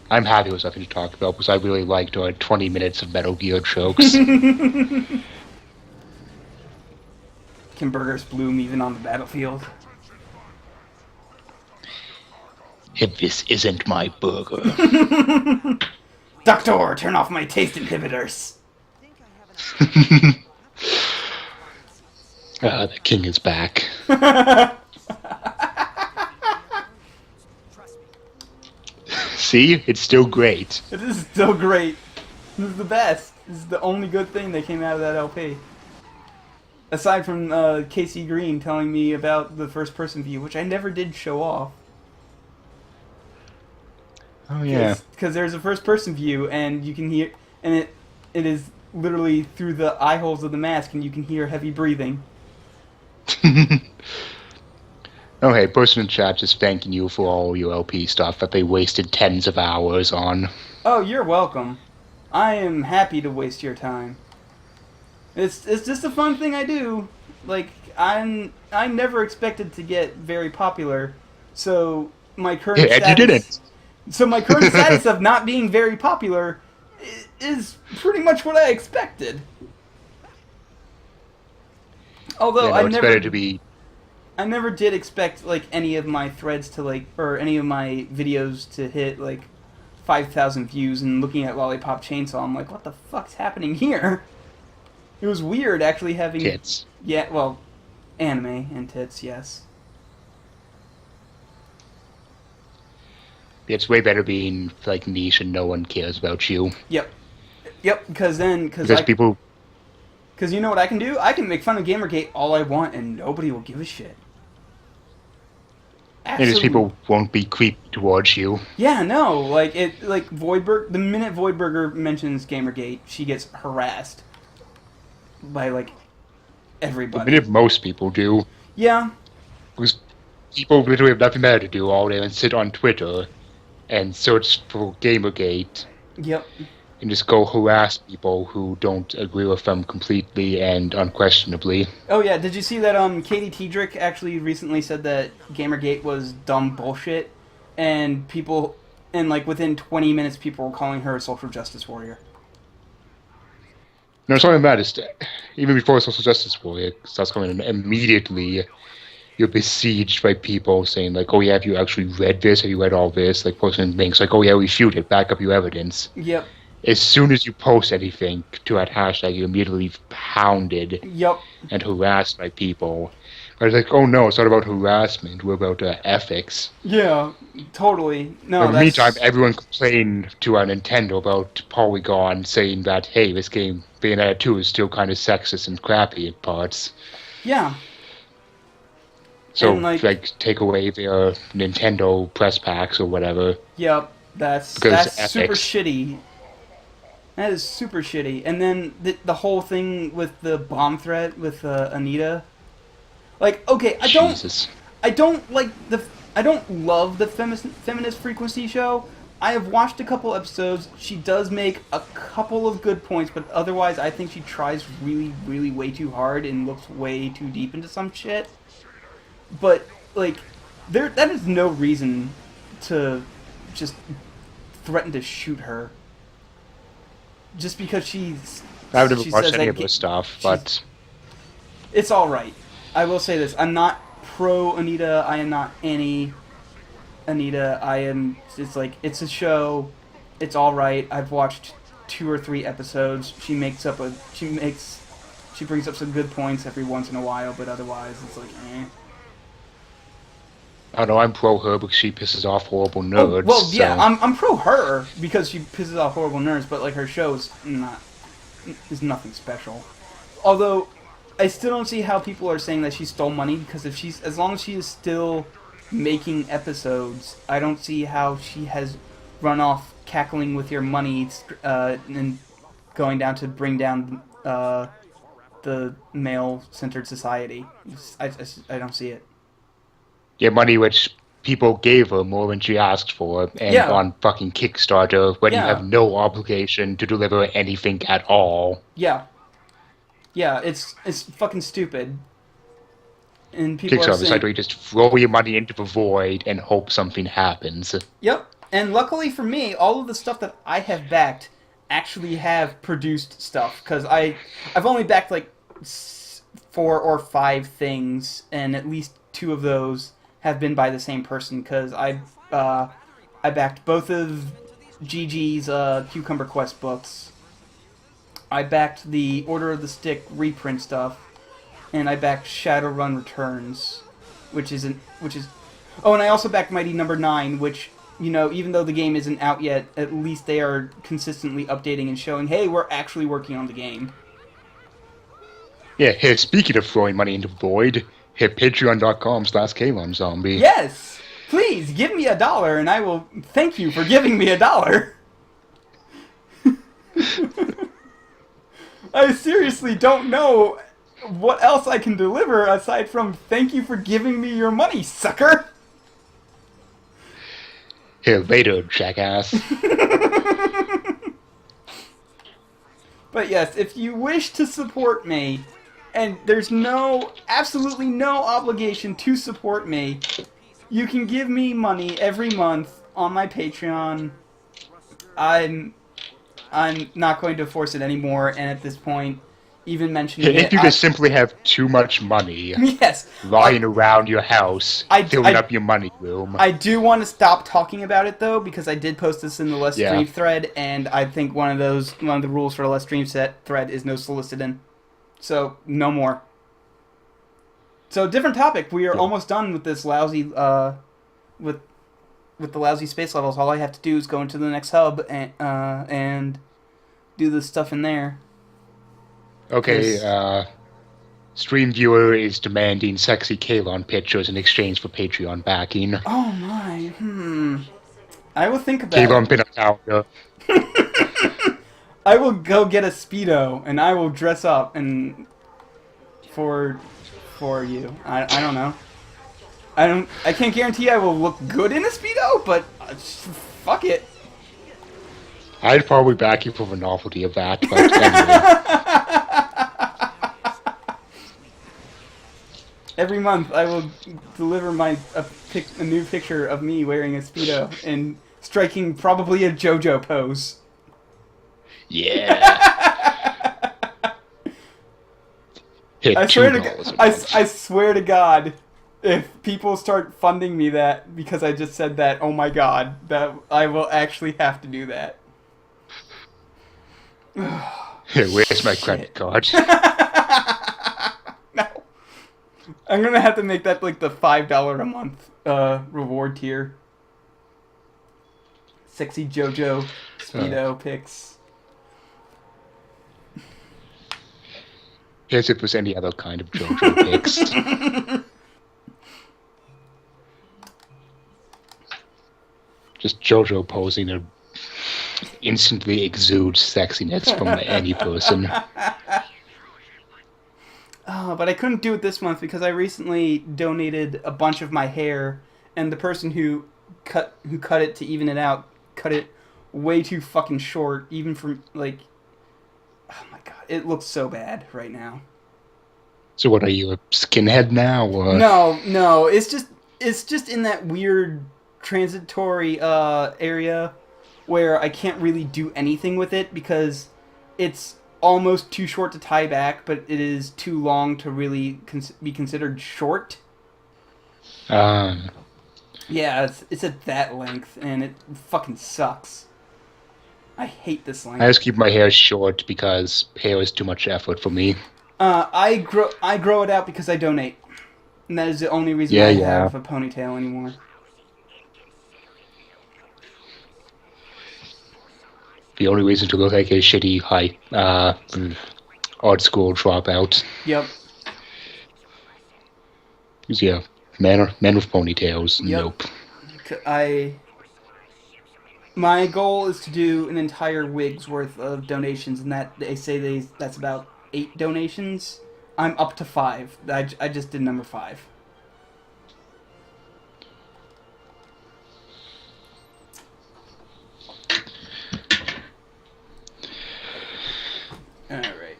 happy with something to talk about because I really liked 20 minutes of Metal Gear jokes. Can burgers bloom even on the battlefield? If this isn't my burger. Doctor, turn off my taste inhibitors. The king is back. See? It's still great. It is still great. This is the best. This is the only good thing that came out of that LP. Aside from Casey Green telling me about the first-person view, which I never did show off. Oh, yeah. Because there's a first-person view, and you can hear... And it is literally through the eye holes of the mask, and you can hear heavy breathing. Oh, hey, person in chat just thanking you for all your LP stuff that they wasted tens of hours on. Oh, you're welcome. I am happy to waste your time. It's just a fun thing I do. Like, I never expected to get very popular, so my current Yeah, and status... you didn't. So my current status of not being very popular is pretty much what I expected. Although Yeah, no, it's better to be... I never did expect, like, any of my threads to, like, or any of my videos to hit, like, 5,000 views, and looking at Lollipop Chainsaw, I'm like, what the fuck's happening here? It was weird actually having... Tits. Yeah, well, anime and tits, yes. It's way better being, like, niche and no one cares about you. Yep. Yep, because people... Because you know what I can do? I can make fun of Gamergate all I want, and nobody will give a shit. Because people won't be creeped towards you. Yeah, no, like Voidberg. The minute Voidberger mentions Gamergate, she gets harassed by like everybody. I mean, if most people do. Yeah. Because people literally have nothing better to do all day and sit on Twitter and search for Gamergate. Yep. And just go harass people who don't agree with them completely and unquestionably. Oh yeah, did you see that Katie Tiedrick actually recently said that Gamergate was dumb bullshit, and people, and like within 20 minutes people were calling her a social justice warrior. No, something about it. Even before a social justice warrior starts coming in, immediately you're besieged by people saying like, oh yeah, have you actually read this? Have you read all this? Like posting links like, oh yeah, refute it, back up your evidence. Yep. As soon as you post anything to that hashtag, you're immediately hounded and harassed by people. But it's like, oh no, it's not about harassment, we're about ethics. Yeah, totally. No, in the meantime, everyone complained to our Nintendo about Polygon, saying that, hey, this game, Bayonetta 2, is still kind of sexist and crappy at parts. Yeah. So, like take away their Nintendo press packs or whatever. Yep, that's super shitty. That is super shitty. And then the whole thing with the bomb threat with Anita. Like, okay, I don't love the feminist frequency show. I have watched a couple episodes. She does make a couple of good points, but otherwise I think she tries really, really way too hard and looks way too deep into some shit. But, like, that is no reason to just threaten to shoot her. Just because she's... I've never watched any of her stuff, but... It's alright. I will say this. I'm not pro Anita. I am not anti-Anita. I am... It's like, it's a show. It's alright. I've watched 2 or 3 episodes. She brings up some good points every once in a while, but otherwise it's like, eh. I don't know, I'm pro her because she pisses off horrible nerds. Oh, well, yeah, I'm pro her because she pisses off horrible nerds, but like her show's is nothing special. Although I still don't see how people are saying that she stole money, because as long as she is still making episodes, I don't see how she has run off cackling with your money and going down to bring down the male-centered society. I don't see it. Yeah, money which people gave her more than she asked for, and on fucking Kickstarter, when you have no obligation to deliver anything at all. Yeah. Yeah, it's fucking stupid. And people Kickstarter are saying... is where you just throw your money into the void and hope something happens. Yep. And luckily for me, all of the stuff that I have backed actually have produced stuff, because I've only backed like 4 or 5 things, and at least 2 of those have been by the same person, because I backed both of Gigi's Cucumber Quest books. I backed the Order of the Stick reprint stuff. and I backed Shadowrun Returns, which is. Oh, and I also backed Mighty Number 9, which, you know, even though the game isn't out yet, at least they are consistently updating and showing, hey, we're actually working on the game. Yeah, here, speaking of throwing money into the void, hit patreon.com/KalonZombie. Yes! Please, give me $1, and I will thank you for giving me $1. I seriously don't know what else I can deliver aside from thank you for giving me your money, sucker! Here, later, jackass. But yes, if you wish to support me, and there's absolutely no obligation to support me, you can give me money every month on my Patreon. I'm not going to force it anymore, and at this point, even mentioning If it, you just simply have too much money yes, lying around your house, filling up your money room. I do want to stop talking about it though, because I did post this in the Let's Stream thread, and I think one of the rules for the Let's Stream thread is no soliciting. So no more. So different topic. We are almost done with this lousy with the lousy space levels. All I have to do is go into the next hub and do the stuff in there. Okay, stream viewer is demanding sexy Kalon pictures in exchange for Patreon backing. Oh my, I will think about Kalon it. pin powder. I will go get a Speedo and I will dress up and for you. I don't know. I can't guarantee I will look good in a Speedo, but fuck it. I'd probably back you for the novelty of that, but anyway. Every month I will deliver a new picture of me wearing a Speedo and striking probably a Jojo pose. Yeah. I swear to God, if people start funding me that because I just said that, oh my God, that I will actually have to do that. Here, where's my credit card? No. I'm gonna have to make that like the $5 a month reward tier. Sexy Jojo Speedo pics. As if it was any other kind of Jojo pics. Just Jojo posing and instantly exudes sexiness from any person. Oh, but I couldn't do it this month because I recently donated a bunch of my hair, and the person who cut it to even it out cut it way too fucking short, even from like. Oh my God, it looks so bad right now. So what, are you a skinhead now? Or? No, it's just in that weird transitory area where I can't really do anything with it because it's almost too short to tie back, but it is too long to really be considered short. Yeah, it's at that length, and it fucking sucks. I hate this length. I just keep my hair short because hair is too much effort for me. I grow it out because I donate, and that is the only reason I have a ponytail anymore. The only reason to look like a shitty art school dropout. Yep. Yeah, men with ponytails. Yep. Nope. My goal is to do an entire wig's worth of donations, and that they say that's about 8 donations. I'm up to 5. I just did number 5. All right.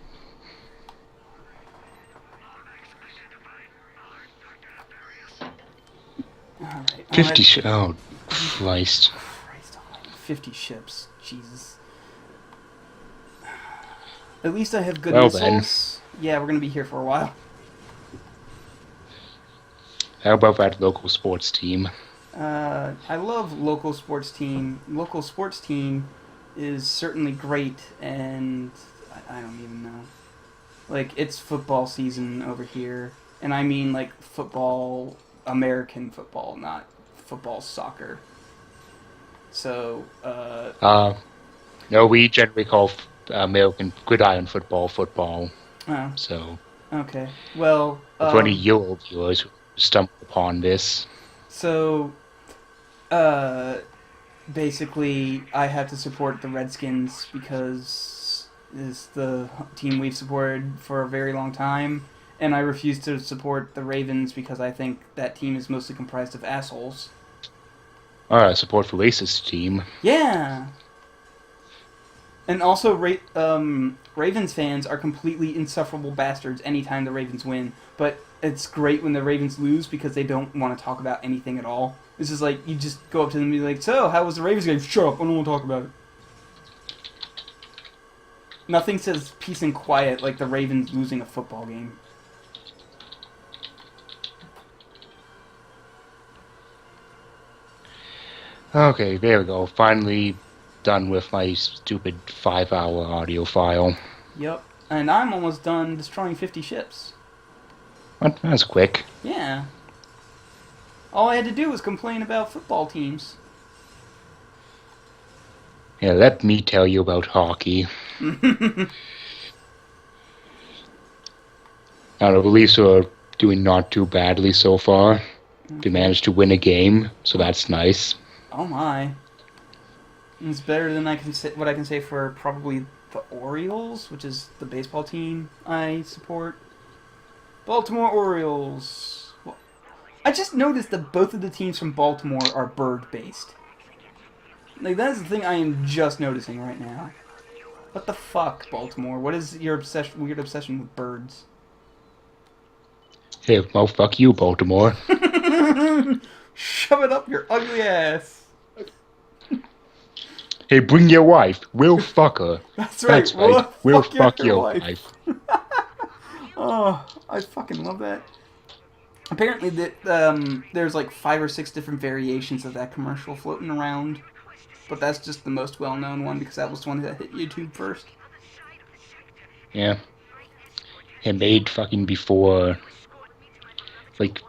All right. 50 oh, Christ. 50 ships. Jesus. At least I have good missiles. Yeah, we're going to be here for a while. How about that local sports team? I love local sports team. Local sports team is certainly great, and I don't even know. Like, it's football season over here. And I mean, like, football, American football, not football soccer. So, No, we generally call American gridiron football. oh, So, okay. Well, for any Euro viewers who stumbled upon this, so, basically, I have to support the Redskins because it's the team we've supported for a very long time, and I refuse to support the Ravens because I think that team is mostly comprised of assholes. support for racist team. Yeah! And also, Ravens fans are completely insufferable bastards anytime the Ravens win, but it's great when the Ravens lose because they don't want to talk about anything at all. It's just like, you just go up to them and be like, so, how was the Ravens game? Shut up, I don't want to talk about it. Nothing says peace and quiet like the Ravens losing a football game. Okay, there we go. Finally done with my stupid 5-hour audio file. Yep. And I'm almost done destroying 50 ships. What? That's quick. Yeah. All I had to do was complain about football teams. Yeah, let me tell you about hockey. Now, the Leafs are doing not too badly so far. They managed to win a game, so that's nice. Oh my. It's better than what I can say for probably the Orioles, which is the baseball team I support. Baltimore Orioles. Well, I just noticed that both of the teams from Baltimore are bird-based. Like, that is the thing I am just noticing right now. What the fuck, Baltimore? What is your weird obsession with birds? Hey, well, fuck you, Baltimore. Shove it up your ugly ass. Hey, bring your wife. We'll fuck her. That's right. That's right. We'll fuck your wife. Oh, I fucking love that. Apparently, there's like 5 or 6 different variations of that commercial floating around. But that's just the most well-known one because that was the one that hit YouTube first. Yeah. It made fucking before, like,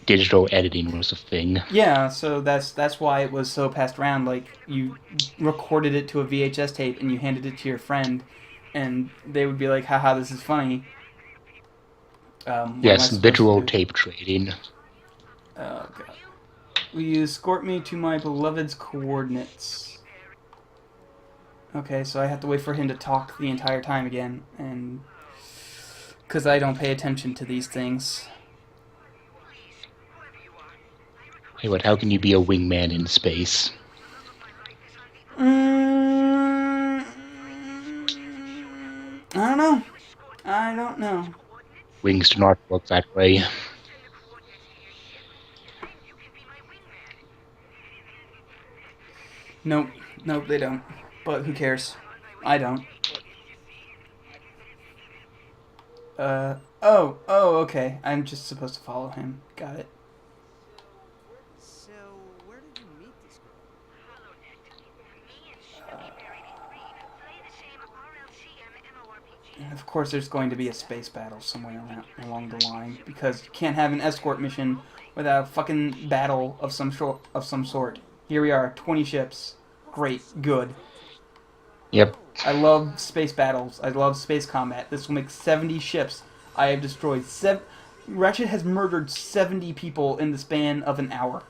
digital editing was a thing. Yeah, so that's why it was so passed around. Like, you recorded it to a VHS tape and you handed it to your friend, and they would be like, haha, this is funny. Yes, literal tape trading. Oh, God. Will you escort me to my beloved's coordinates? Okay, so I have to wait for him to talk the entire time again, and because I don't pay attention to these things. Hey, what? How can you be a wingman in space? I don't know. I don't know. Wings do not work that way. Nope. Nope, they don't. But who cares? I don't. Oh, okay. I'm just supposed to follow him. Got it. So, where did you meet this girl? And of course, there's going to be a space battle somewhere along the line because you can't have an escort mission without a fucking battle of some sort. Here we are, 20 ships. Great, good. Yep. I love space battles. I love space combat. This will make 70 ships. I have destroyed Ratchet has murdered 70 people in the span of an hour.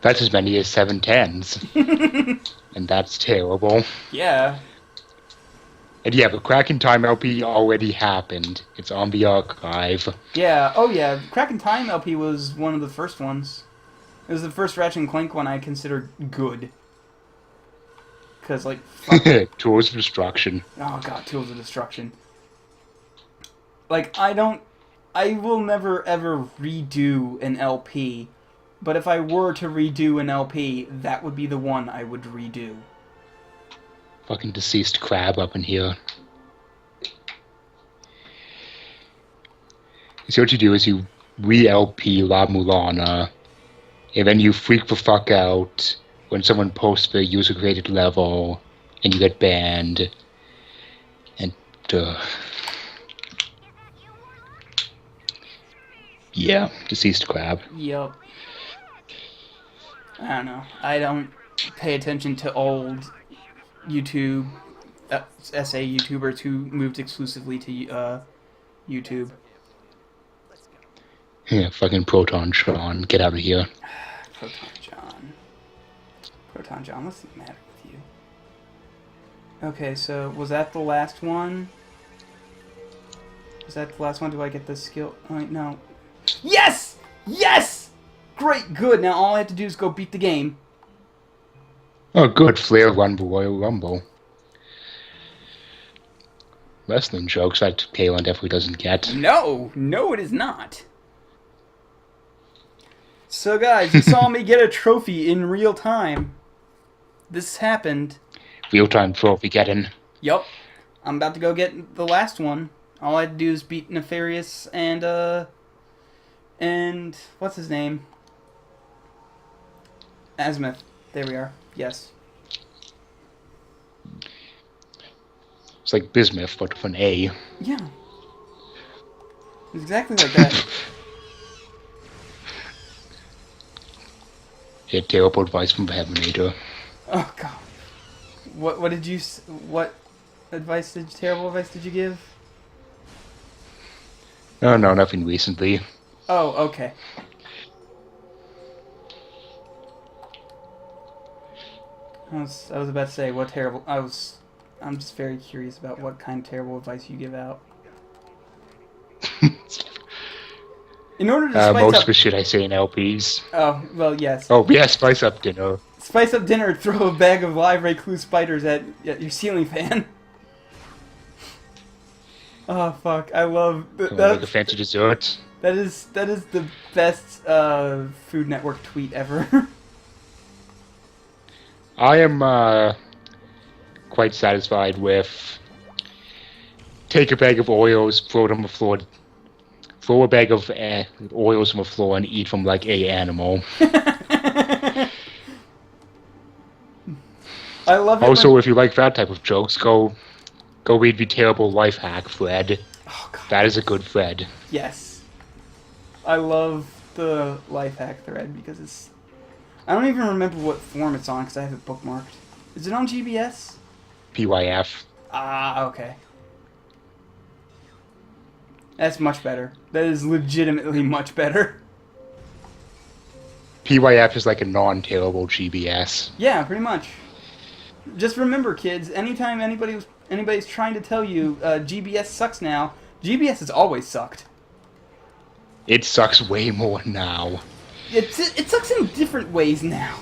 That's as many as 710s. And that's terrible. Yeah. And yeah, the Crack in Time LP already happened. It's on the archive. Yeah. Oh yeah. Crack in Time LP was one of the first ones. It was the first Ratchet and Clank one I considered good. Because, like, fuck. Tools of Destruction. Oh god, Tools of Destruction. Like, I will never ever redo an LP, but if I were to redo an LP, that would be the one I would redo. Fucking deceased crab up in here. So what you do is you re-LP La Mulana, and then you freak the fuck out when someone posts the user-created level, and you get banned. And, Yeah, deceased crab. Yup. I don't know. I don't pay attention to old YouTube, SA YouTubers who moved exclusively to YouTube. Yeah, fucking Proton Sean, get out of here. Proton John. Proton John, what's the matter with you? Okay, so was that the last one? Was that the last one? Do I get the skill? Oh, wait, no. Yes! Yes! Great, good. Now all I have to do is go beat the game. Oh, good. Flair Rumble Royal Rumble. Wrestling jokes that Palin definitely doesn't get. No, no, it is not. So, guys, you saw me get a trophy in real time. This happened. Real-time trophy getting. Yup. I'm about to go get the last one. All I had to do is beat Nefarious and what's his name? Azimuth. There we are. Yes. It's like Bismuth, but with an A. Yeah. It's exactly like that. Yeah, terrible advice from Terminator. Oh god. What did you what terrible advice did you give? Oh, no, nothing recently. Oh, okay. I was about to say what terrible I'm just very curious about what kind of terrible advice you give out. In order to spice most up... of the shit I say in LPs. Oh, well, yes. Oh, yeah, spice up dinner. Spice up dinner, throw a bag of live recluse spiders at your ceiling fan. Oh, fuck. I love... Like a fancy dessert. That is the best Food Network tweet ever. I am quite satisfied with take a bag of Oreos, throw it on the floor, throw a bag of Oreos on the floor and eat them like a animal. I love it. Also, if you like that type of jokes, go read the terrible life hack thread. Oh, God. That is a good thread. Yes. I love the life hack thread because it's... I don't even remember what form it's on because I have it bookmarked. Is it on GBS? PYF. Ah, okay. That's much better. That is legitimately much better. PYF is like a non-terrible GBS. Yeah, pretty much. Just remember, kids, anytime anybody's trying to tell you GBS sucks now, GBS has always sucked. It sucks way more now. It sucks in different ways now.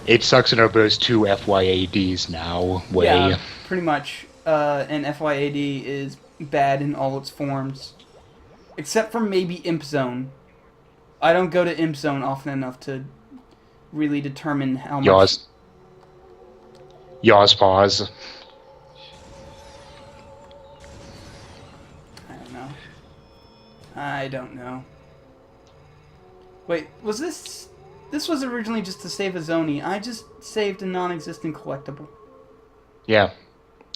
It sucks in those two FYADs now. Way. Yeah, pretty much. And FYAD is bad in all its forms. Except for maybe Imp Zone. I don't go to Imp Zone often enough to really determine how much... Yaws pause. I don't know. Wait, was this... This was originally just to save a Zoni. I just saved a non-existent collectible. Yeah.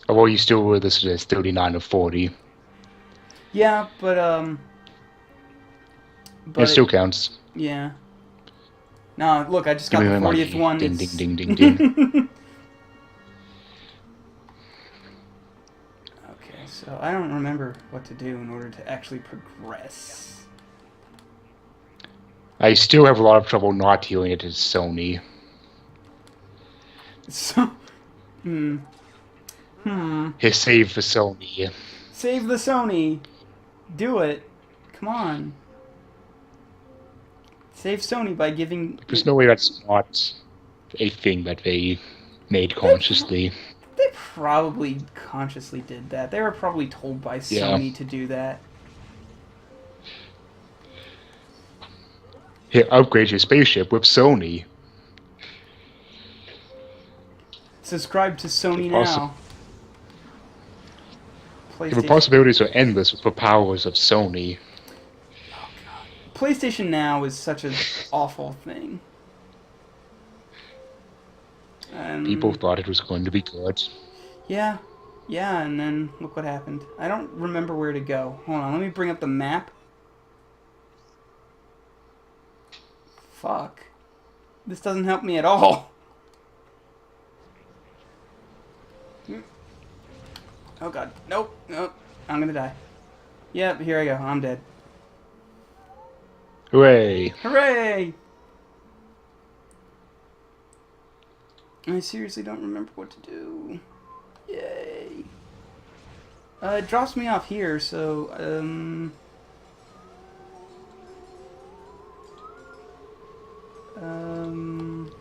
Well, you still were listed as 39 or 40. Yeah, but it still counts. Yeah. No, look, I just got the 40th one. Ding, ding, ding, ding, ding. Okay, so I don't remember what to do in order to actually progress. I still have a lot of trouble not healing it as Sony. So, His save for Sony. Save the Sony. Do it. Come on. Save Sony by giving... There's no way that's not a thing that they made consciously. They probably consciously did that. They were probably told by Sony to do that. Here, upgrade your spaceship with Sony. Subscribe to Sony now. The possibilities are endless with the powers of Sony. Oh, God. PlayStation Now is such an awful thing. People thought it was going to be good. Yeah, Yeah, and then look what happened. I don't remember where to go. Hold on, let me bring up the map. Fuck. This doesn't help me at all. Oh god. Nope. Nope. I'm gonna die. Yep, here I go. I'm dead. Hooray! Hooray! I seriously don't remember what to do. Yay. It drops me off here, so,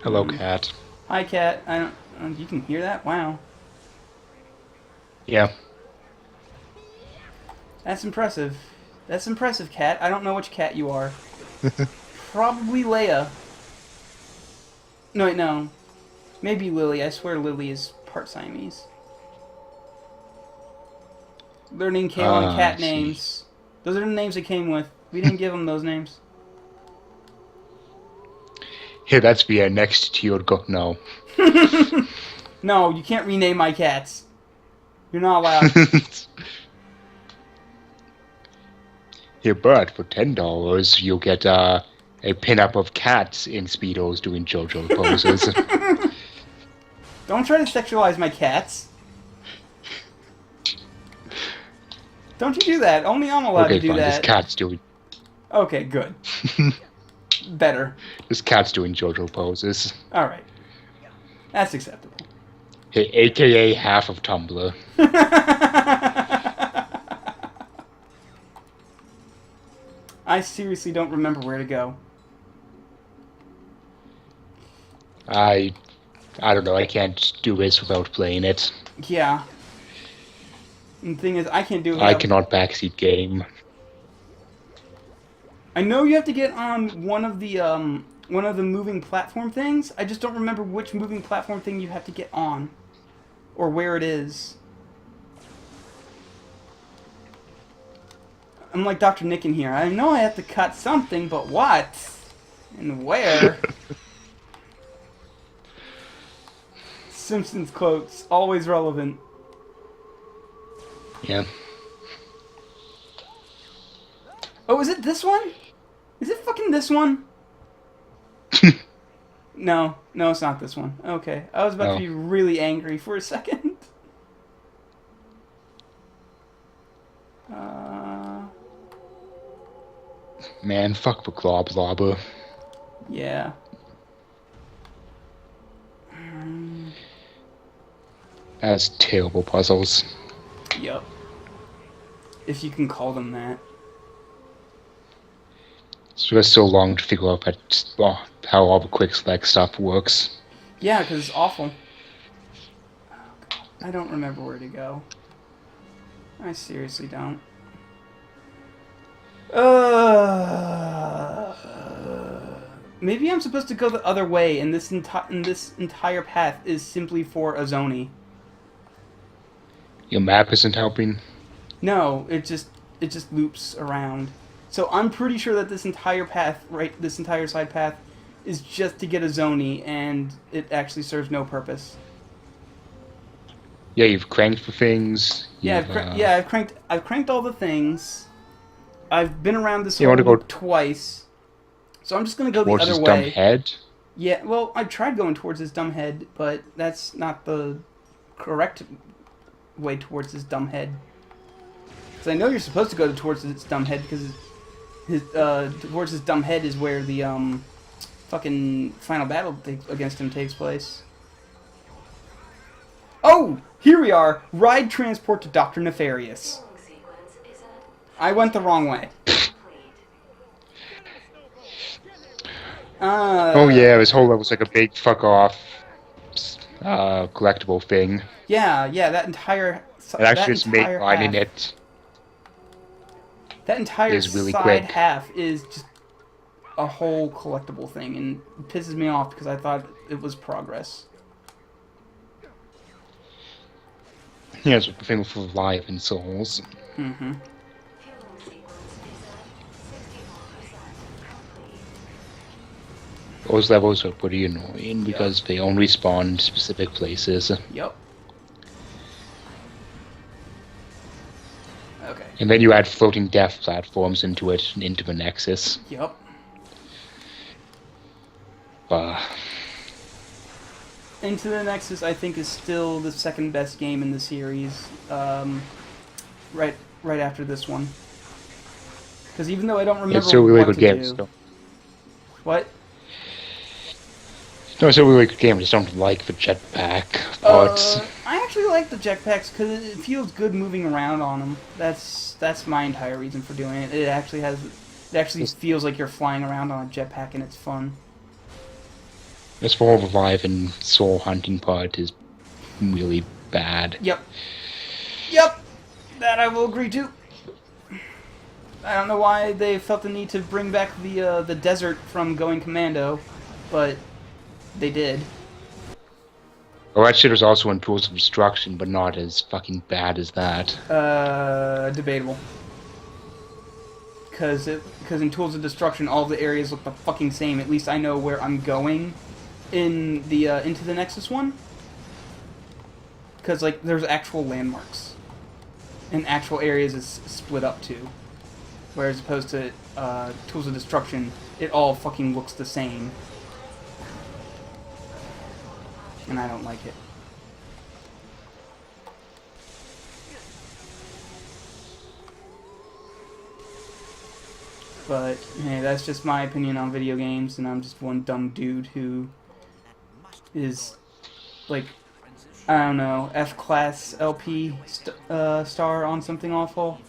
Hello, cat. Hi, cat. I don't... you can hear that? Wow. Yeah. That's impressive. That's impressive, cat. I don't know which cat you are. Probably Leia. No, wait, no. Maybe Lily. I swear Lily is part Siamese. Learning K1 cat names. Those are the names they came with. We didn't give them those names. Here, that's the next to your go. No. No, you can't rename my cats. You're not allowed. Here, but for $10, you'll get a pin-up of cats in Speedos doing Jojo poses. Don't try to sexualize my cats. Don't you do that. Only I'm allowed to do fine. that. This cat's doing. Okay, good. Better. This cat's doing Jojo poses. Alright. That's acceptable. Hey, AKA half of Tumblr. I seriously don't remember where to go. I don't know. I can't do this without playing it. Yeah. And the thing is, I can't do it I without... cannot backseat game. I know you have to get on one of the moving platform things. I just don't remember which moving platform thing you have to get on. Or where it is. I'm like Dr. Nick in here. I know I have to cut something, but what? And where? Simpsons quotes, always relevant. Yeah. Oh, is it this one? Is it fucking this one? No, it's not this one. Okay, I was about to be really angry for a second. Man, fuck the Glob Lobber. Yeah. That's terrible puzzles. Yup. If you can call them that. It's just so long to figure out how all the quick select stuff works. Yeah, because it's awful. Oh, God. I don't remember where to go. I seriously don't. Maybe I'm supposed to go the other way, and this entire path is simply for a Zoni. Your map isn't helping? No, it just loops around. So I'm pretty sure that this entire path, this entire side path, is just to get a Zoni, and it actually serves no purpose. Yeah, you've cranked for things. I've cranked all the things. I've been around this whole loop twice. So I'm just gonna go the other way. Dumb head? Yeah, well, I tried going towards his dumb head, but that's not the correct way towards his dumb head. Because I know you're supposed to go towards his dumb head, because towards his dumb head is where the fucking final battle against him takes place. Oh, here we are. Ride transport to Dr. Nefarious. I went the wrong way. Oh yeah, this whole level's like a big fuck off collectible thing. Yeah, that entire... It actually just made finding it. That entire is really side quick. half is just a whole collectible thing, and it pisses me off because I thought it was progress. Yeah, it's a thing for life and souls. Mm-hmm. Those levels are pretty annoying because they only spawn in specific places. Yep. And then you add floating death platforms into it, and into the Nexus. Yep. Into the Nexus, I think, is still the second best game in the series. Right after this one. Because even though I don't remember It's still a really what good to game. do. Still. What? No, it's a really good game. I just don't like the jetpack parts. I actually like the jetpacks because it feels good moving around on them. That's my entire reason for doing it. It actually feels like you're flying around on a jetpack and it's fun. This whole revive and soul hunting part is really bad. Yep. That I will agree to. I don't know why they felt the need to bring back the desert from Going Commando, but they did. Well, that shit was also in Tools of Destruction, but not as fucking bad as that. Debatable. Because in Tools of Destruction, all the areas look the fucking same. At least I know where I'm going in the Into the Nexus one. Because like there's actual landmarks, and actual areas is split up too. Whereas opposed to Tools of Destruction, it all fucking looks the same. And I don't like it. But, hey, that's just my opinion on video games, and I'm just one dumb dude who is, like, I don't know, F-class LP star on something awful.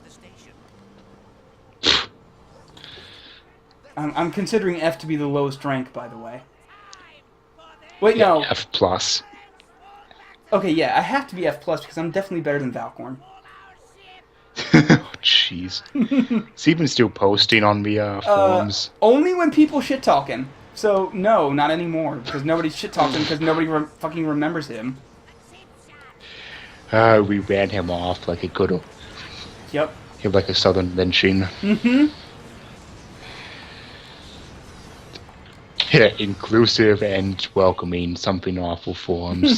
I'm considering F to be the lowest rank, by the way. Wait, Yeah, no. F+. Okay, yeah, I have to be F+ because I'm definitely better than Valcorn. Oh, jeez. Is he even still posting on the forums? Only when people shit-talking. So, no, not anymore, because nobody's shit-talking because nobody fucking remembers him. We ran him off like a good... Yep. like a southern lynching. Mm-hmm. Yeah, inclusive and welcoming something awful forums.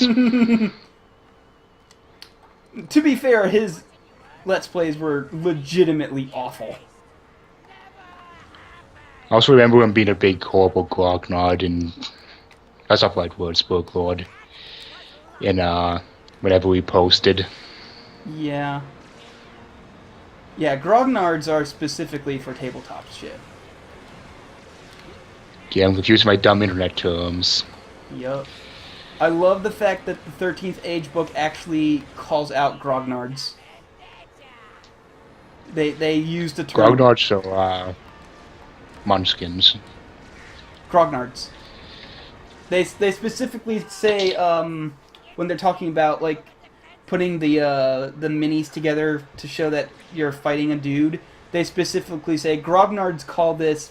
To be fair, his Let's Plays were legitimately awful. I also remember him being a big, horrible grognard, and that's not the right word, spoke Lord. And whenever we posted. Yeah. Yeah, grognards are specifically for tabletop shit. Yeah, I'm confusing my dumb internet terms. Yup. I love the fact that the 13th Age book actually calls out grognards. They use the term... Grognards are munchkins. Grognards. They specifically say, when they're talking about, like, putting the minis together to show that you're fighting a dude, they specifically say, grognards call this,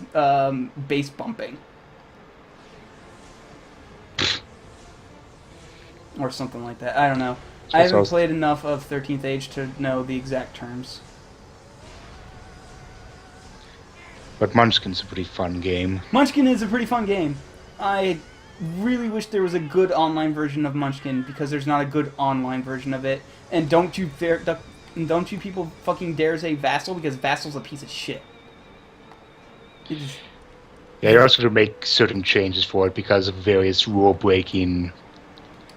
base bumping. Or something like that. I don't know. I haven't played enough of 13th Age to know the exact terms. But Munchkin's a pretty fun game. Munchkin is a pretty fun game. I really wish there was a good online version of Munchkin, because there's not a good online version of it. And don't you people fucking dare say Vassal, because Vassal's a piece of shit. Yeah, you also have to make certain changes for it because of various rule-breaking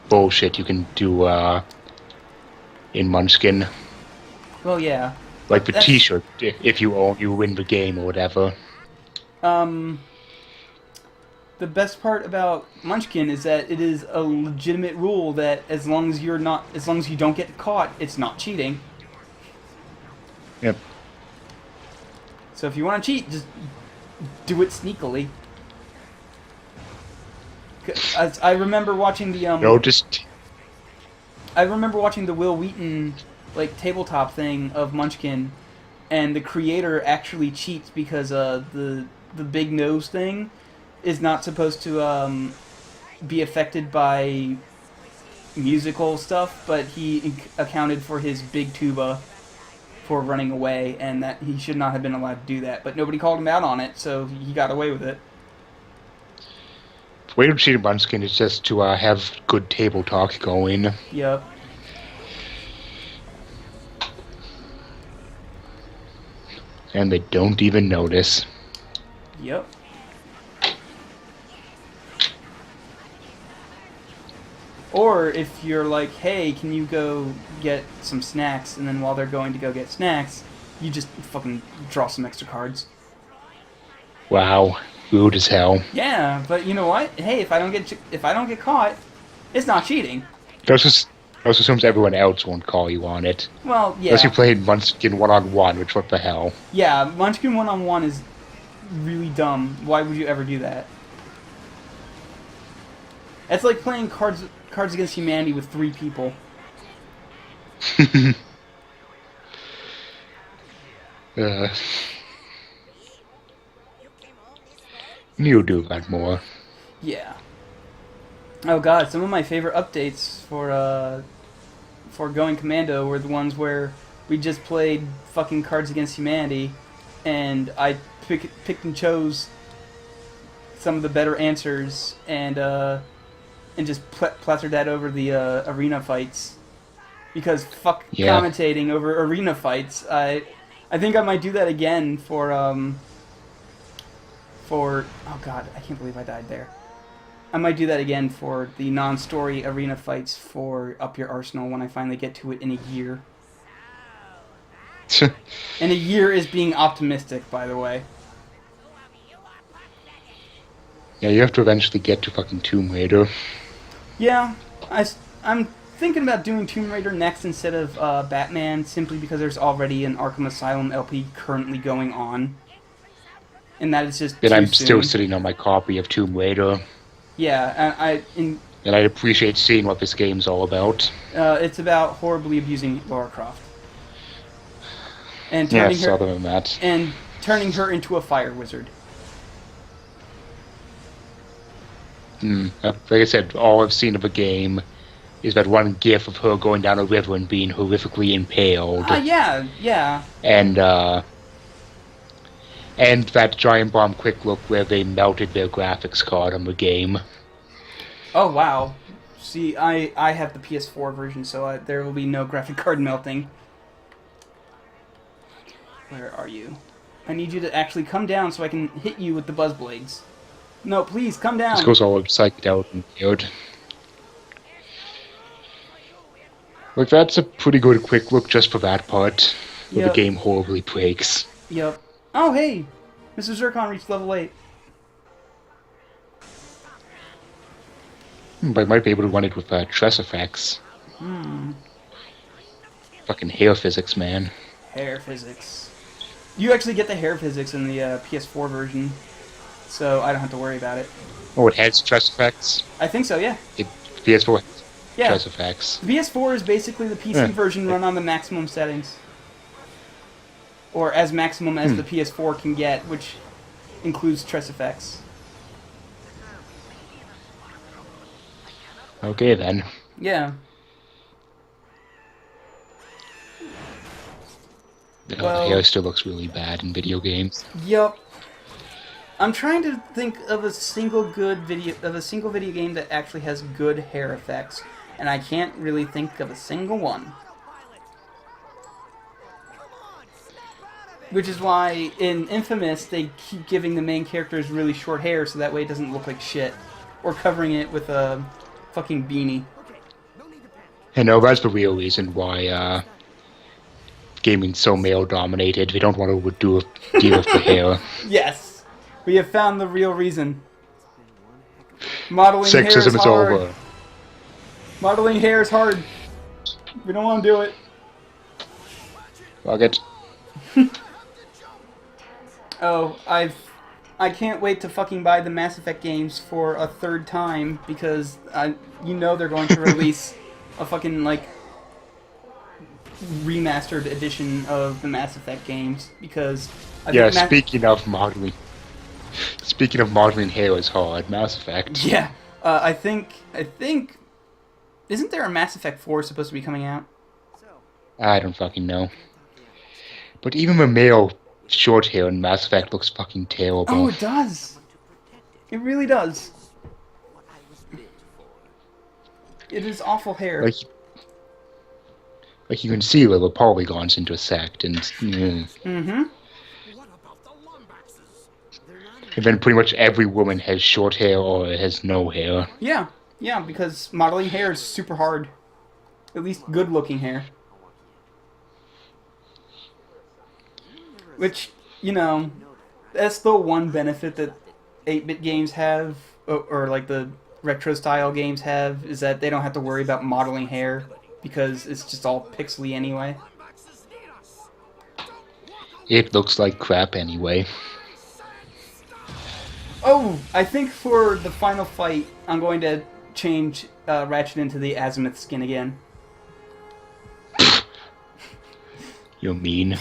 bullshit you can do in Munchkin. Well, yeah. Like the T-shirt, if you own, you win the game or whatever. The best part about Munchkin is that it is a legitimate rule that as long as you don't get caught, it's not cheating. Yep. So if you want to cheat, just do it sneakily. I remember watching the I remember watching the Will Wheaton tabletop thing of Munchkin, and the creator actually cheats because the big nose thing is not supposed to be affected by musical stuff, but he accounted for his big tuba for running away, and that he should not have been allowed to do that. But nobody called him out on it, so he got away with it. The way to cheat in Munchkin is just to have good table talk going. Yep. And they don't even notice. Yep. Or if you're like, hey, can you go get some snacks? And then while they're going to go get snacks, you just fucking draw some extra cards. Wow, rude as hell. Yeah, but you know what? Hey, if I don't get caught, it's not cheating. That just assumes everyone else won't call you on it. Well, yeah. Unless you played Munchkin 1-on-1, which what the hell? Yeah, Munchkin 1-on-1 is really dumb. Why would you ever do that? It's like playing Cards Against Humanity with 3 people. You do that more. Yeah. Oh god, some of my favorite updates for Going Commando were the ones where we just played fucking Cards Against Humanity, and I picked and chose some of the better answers, and just plastered that over the arena fights. Because fuck commentating over arena fights. I think I might do that again for oh god, I can't believe I died there. I might do that again for the non-story arena fights for Up Your Arsenal when I finally get to it in a year. And a year is being optimistic, by the way. Yeah, you have to eventually get to fucking Tomb Raider. Yeah, I'm thinking about doing Tomb Raider next instead of Batman, simply because there's already an Arkham Asylum LP currently going on. And that is just And too I'm soon. still sitting on my copy of Tomb Raider. Yeah, and I appreciate seeing what this game's all about. It's about horribly abusing Lara Croft. And turning other than that. And turning her into a fire wizard. Like I said, all I've seen of a game is that one gif of her going down a river and being horrifically impaled. Yeah. And that Giant Bomb quick look where they melted their graphics card on the game. Oh, wow. See, I have the PS4 version, so there will be no graphic card melting. Where are you? I need you to actually come down so I can hit you with the buzz blades. No, please, come down. This goes all psyched out and weird. Like, that's a pretty good quick look just for that part, where the game horribly breaks. Yep. Oh, hey! Mr. Zircon reached level 8. But I might be able to run it with Tress effects. Fucking hair physics, man. Hair physics. You actually get the hair physics in the PS4 version, so I don't have to worry about it. Oh, it has Tress effects? I think so, yeah. PS4 has Tress effects. The PS4 is basically the PC version run on the maximum settings. Or as maximum as the PS4 can get, which includes Tress effects. Okay, then. Yeah. The hair still looks really bad in video games. Yep. I'm trying to think of a single video game that actually has good hair effects, and I can't really think of a single one. Which is why in Infamous they keep giving the main characters really short hair so that way it doesn't look like shit, or covering it with a fucking beanie. I know that's the real reason why gaming's so male dominated. We don't want to deal with the hair. Yes, we have found the real reason. Modeling Sexism hair is hard. over. Modeling hair is hard. We don't want to do it. Fuck it. Oh, I can't wait to fucking buy the Mass Effect games for a third time because they're going to release a fucking remastered edition of the Mass Effect games because speaking of modeling hair is hard. Mass Effect. Yeah, I think isn't there a Mass Effect 4 supposed to be coming out? I don't fucking know. But even the male short hair in Mass Effect looks fucking terrible. Oh, it does. It really does. It is awful hair. Like you can see where the polygons intersect, and And then pretty much every woman has short hair or has no hair. Yeah, yeah, because modeling hair is super hard. At least good-looking hair. Which, you know, that's the one benefit that 8-bit games have, or like the retro-style games have, is that they don't have to worry about modeling hair, because it's just all pixely anyway. It looks like crap anyway. Oh, I think for the final fight, I'm going to change Ratchet into the Azimuth skin again. You're mean.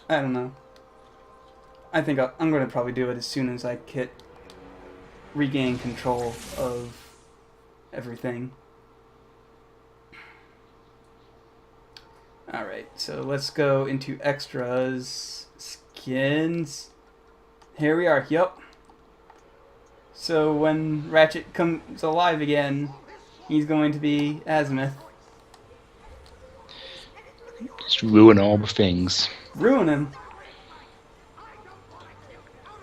I don't know. I think I'm going to probably do it as soon as I regain control of everything. Alright, so let's go into extras. Skins. Here we are, yep. So when Ratchet comes alive again, he's going to be Azimuth. Just ruin all the things. Ruin him.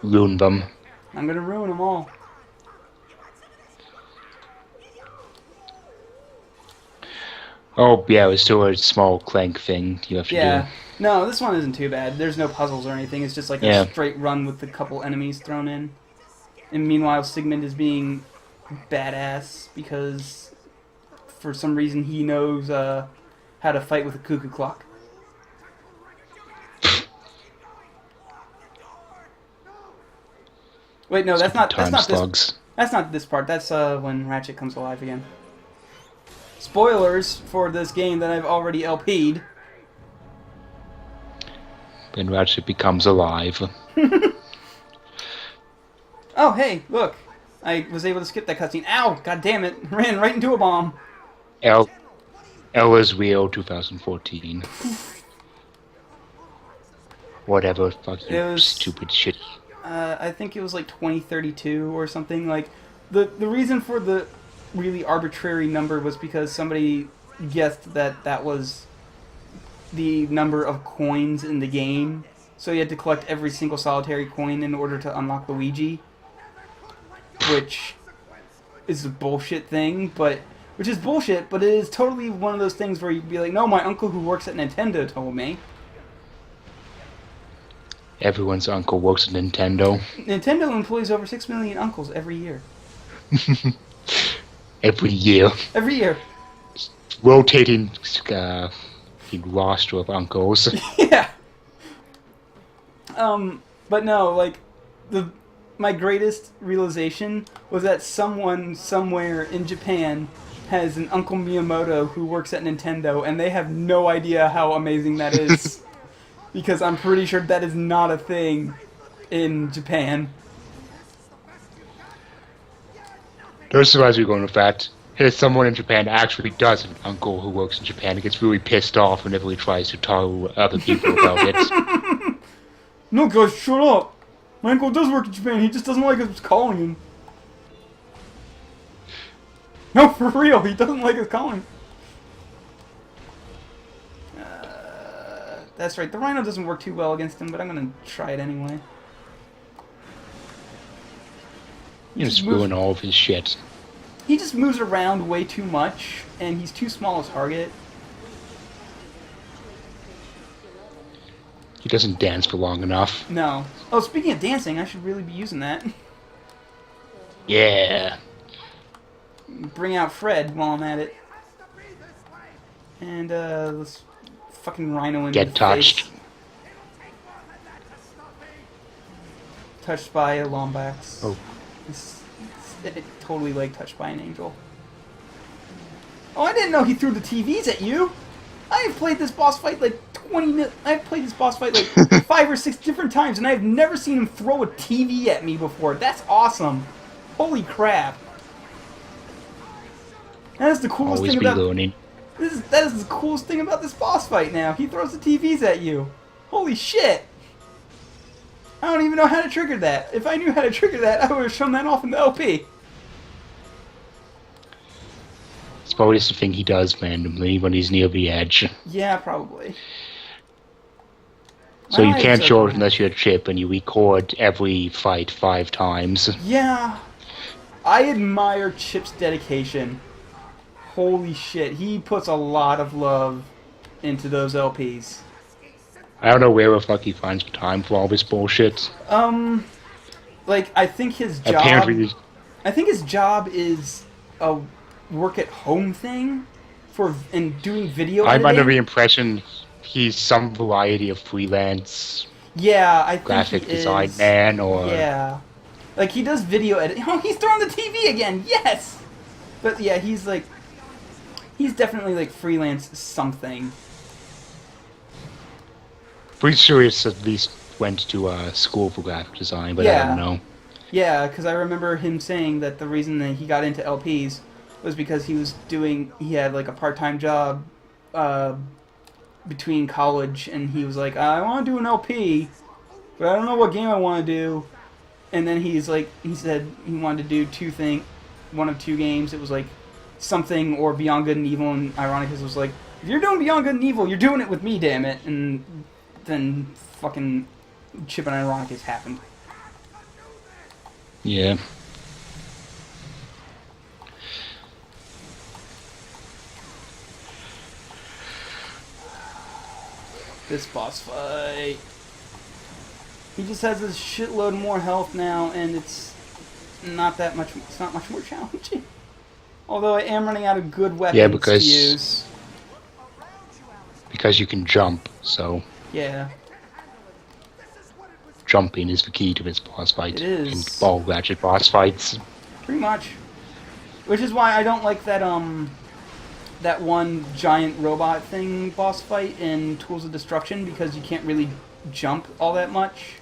Ruin them. I'm going to ruin them all. Oh, yeah, it's still a small Clank thing you have to Yeah. do. No, this one isn't too bad. There's no puzzles or anything. It's just like a straight run with a couple enemies thrown in. And meanwhile, Sigmund is being badass because for some reason he knows how to fight with a cuckoo clock. Wait, no, that's not this. That's not this part. That's when Ratchet comes alive again. Spoilers for this game that I've already LP'd. When Ratchet becomes alive. Oh, hey, look. I was able to skip that cutscene. Ow! God damn it. Ran right into a bomb. Ella's Rio 2014. Whatever, fuck you, stupid shit. I think it was like 2032 or something. Like, the reason for the really arbitrary number was because somebody guessed that that was the number of coins in the game. So you had to collect every single solitary coin in order to unlock Luigi. Which is a bullshit thing, which is bullshit, but it is totally one of those things where you'd be like, no, my uncle who works at Nintendo told me. Everyone's uncle works at Nintendo. Nintendo employs over 6 million uncles every year. Every year. Every year. Rotating roster of uncles. Yeah. But no, like, my greatest realization was that someone somewhere in Japan has an Uncle Miyamoto who works at Nintendo, and they have no idea how amazing that is. Because I'm pretty sure that is not a thing in Japan. Don't surprise me going with that. There's someone in Japan that actually does an uncle who works in Japan and gets really pissed off whenever he tries to tell other people about it. No, guys, shut up! My uncle does work in Japan, he just doesn't like us calling him. No, for real, he doesn't like us calling. That's right, the Rhino doesn't work too well against him, but I'm gonna try it anyway. You just ruin all of his shit. He just moves around way too much, and he's too small a target. He doesn't dance for long enough. No. Oh, speaking of dancing, I should really be using that. Yeah. Bring out Fred while I'm at it. And, let's fucking Rhino in the Get touched. face. Touched by a Lombax. Oh. It totally like touched by an angel. Oh, I didn't know he threw the TVs at you! I've played this boss fight like 20 minutes. I've played this boss fight like 5 or 6 different times, and I've never seen him throw a TV at me before. That's awesome. Holy crap. That is the coolest Always thing be about... learning. That is the coolest thing about this boss fight now. He throws the TVs at you. Holy shit. I don't even know how to trigger that. If I knew how to trigger that, I would have shown that off in the LP. It's probably just a thing he does randomly when he's near the edge. Yeah, probably. So My you lives can't are show it cool. unless you're a chip and you record every fight 5 times. Yeah. I admire Chip's dedication. Holy shit, he puts a lot of love into those LPs. I don't know where the fuck he finds the time for all this bullshit. Like I think his job Apparently, is a work at home thing for and doing video I'm under the editing. impression he's some variety of freelance Yeah, I think he graphic design is. man or... Yeah. Like he does video editing. Oh, he's throwing the TV again. Yes. But yeah, he's definitely like freelance something. Pretty sure it's at least went to school for graphic design, but I Yeah. don't know. Yeah, because I remember him saying that the reason that he got into LPs was because he had like a part-time job between college, and he was like, I want to do an LP, but I don't know what game I want to do. And then he said he wanted to do one of two games. It was like something or Beyond Good and Evil, and Ironicus was like, if you're doing Beyond Good and Evil, you're doing it with me, damn it. And then fucking Chip and Ironicus happened. Yeah. This boss fight. He just has a shitload more health now, and it's not much more challenging. Although I am running out of good weapons to use. Because you can jump, so Yeah, jumping is the key to this boss fight. it is. In all Ratchet boss fights. Pretty much. Which is why I don't like that one giant robot thing boss fight in Tools of Destruction, because you can't really jump all that much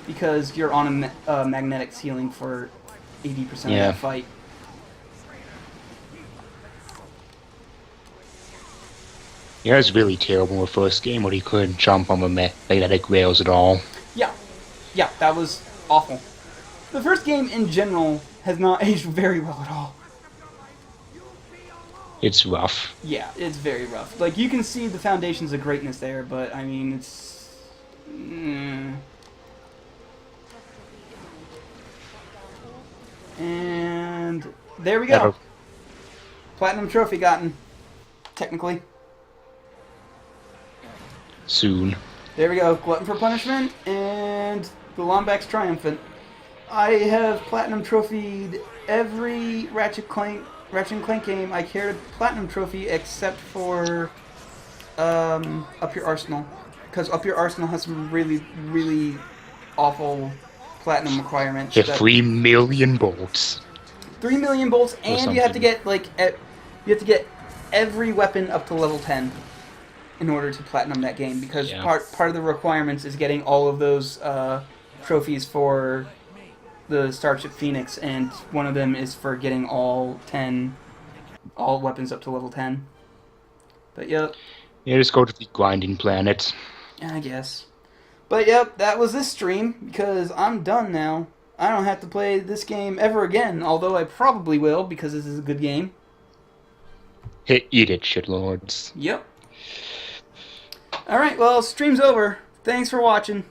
because you're on a magnetic ceiling for 80% of that fight. Yeah, it was really terrible in the first game when he couldn't jump on the magnetic rails at all. Yeah, that was awful. The first game in general has not aged very well at all. It's rough. Yeah, it's very rough. Like, you can see the foundations of greatness there, but, I mean, it's... And there we go. Platinum trophy gotten. Technically. Soon. There we go. Glutton for Punishment and the Lombax Triumphant. I have platinum trophied every Ratchet and Clank game I care to platinum trophy except for Up Your Arsenal. Because Up Your Arsenal has some really, really awful platinum requirements. Yeah, 3 million bolts. 3 million bolts, and you have to get every weapon up to level 10 in order to platinum that game, because part of the requirements is getting all of those trophies for the Starship Phoenix, and one of them is for getting all weapons up to level 10. But yep. Yeah, just go to the grinding planet. I guess. But yep, that was this stream, because I'm done now. I don't have to play this game ever again, although I probably will, because this is a good game. Hey, eat it, shitlords. Yep. Alright, well, stream's over. Thanks for watching.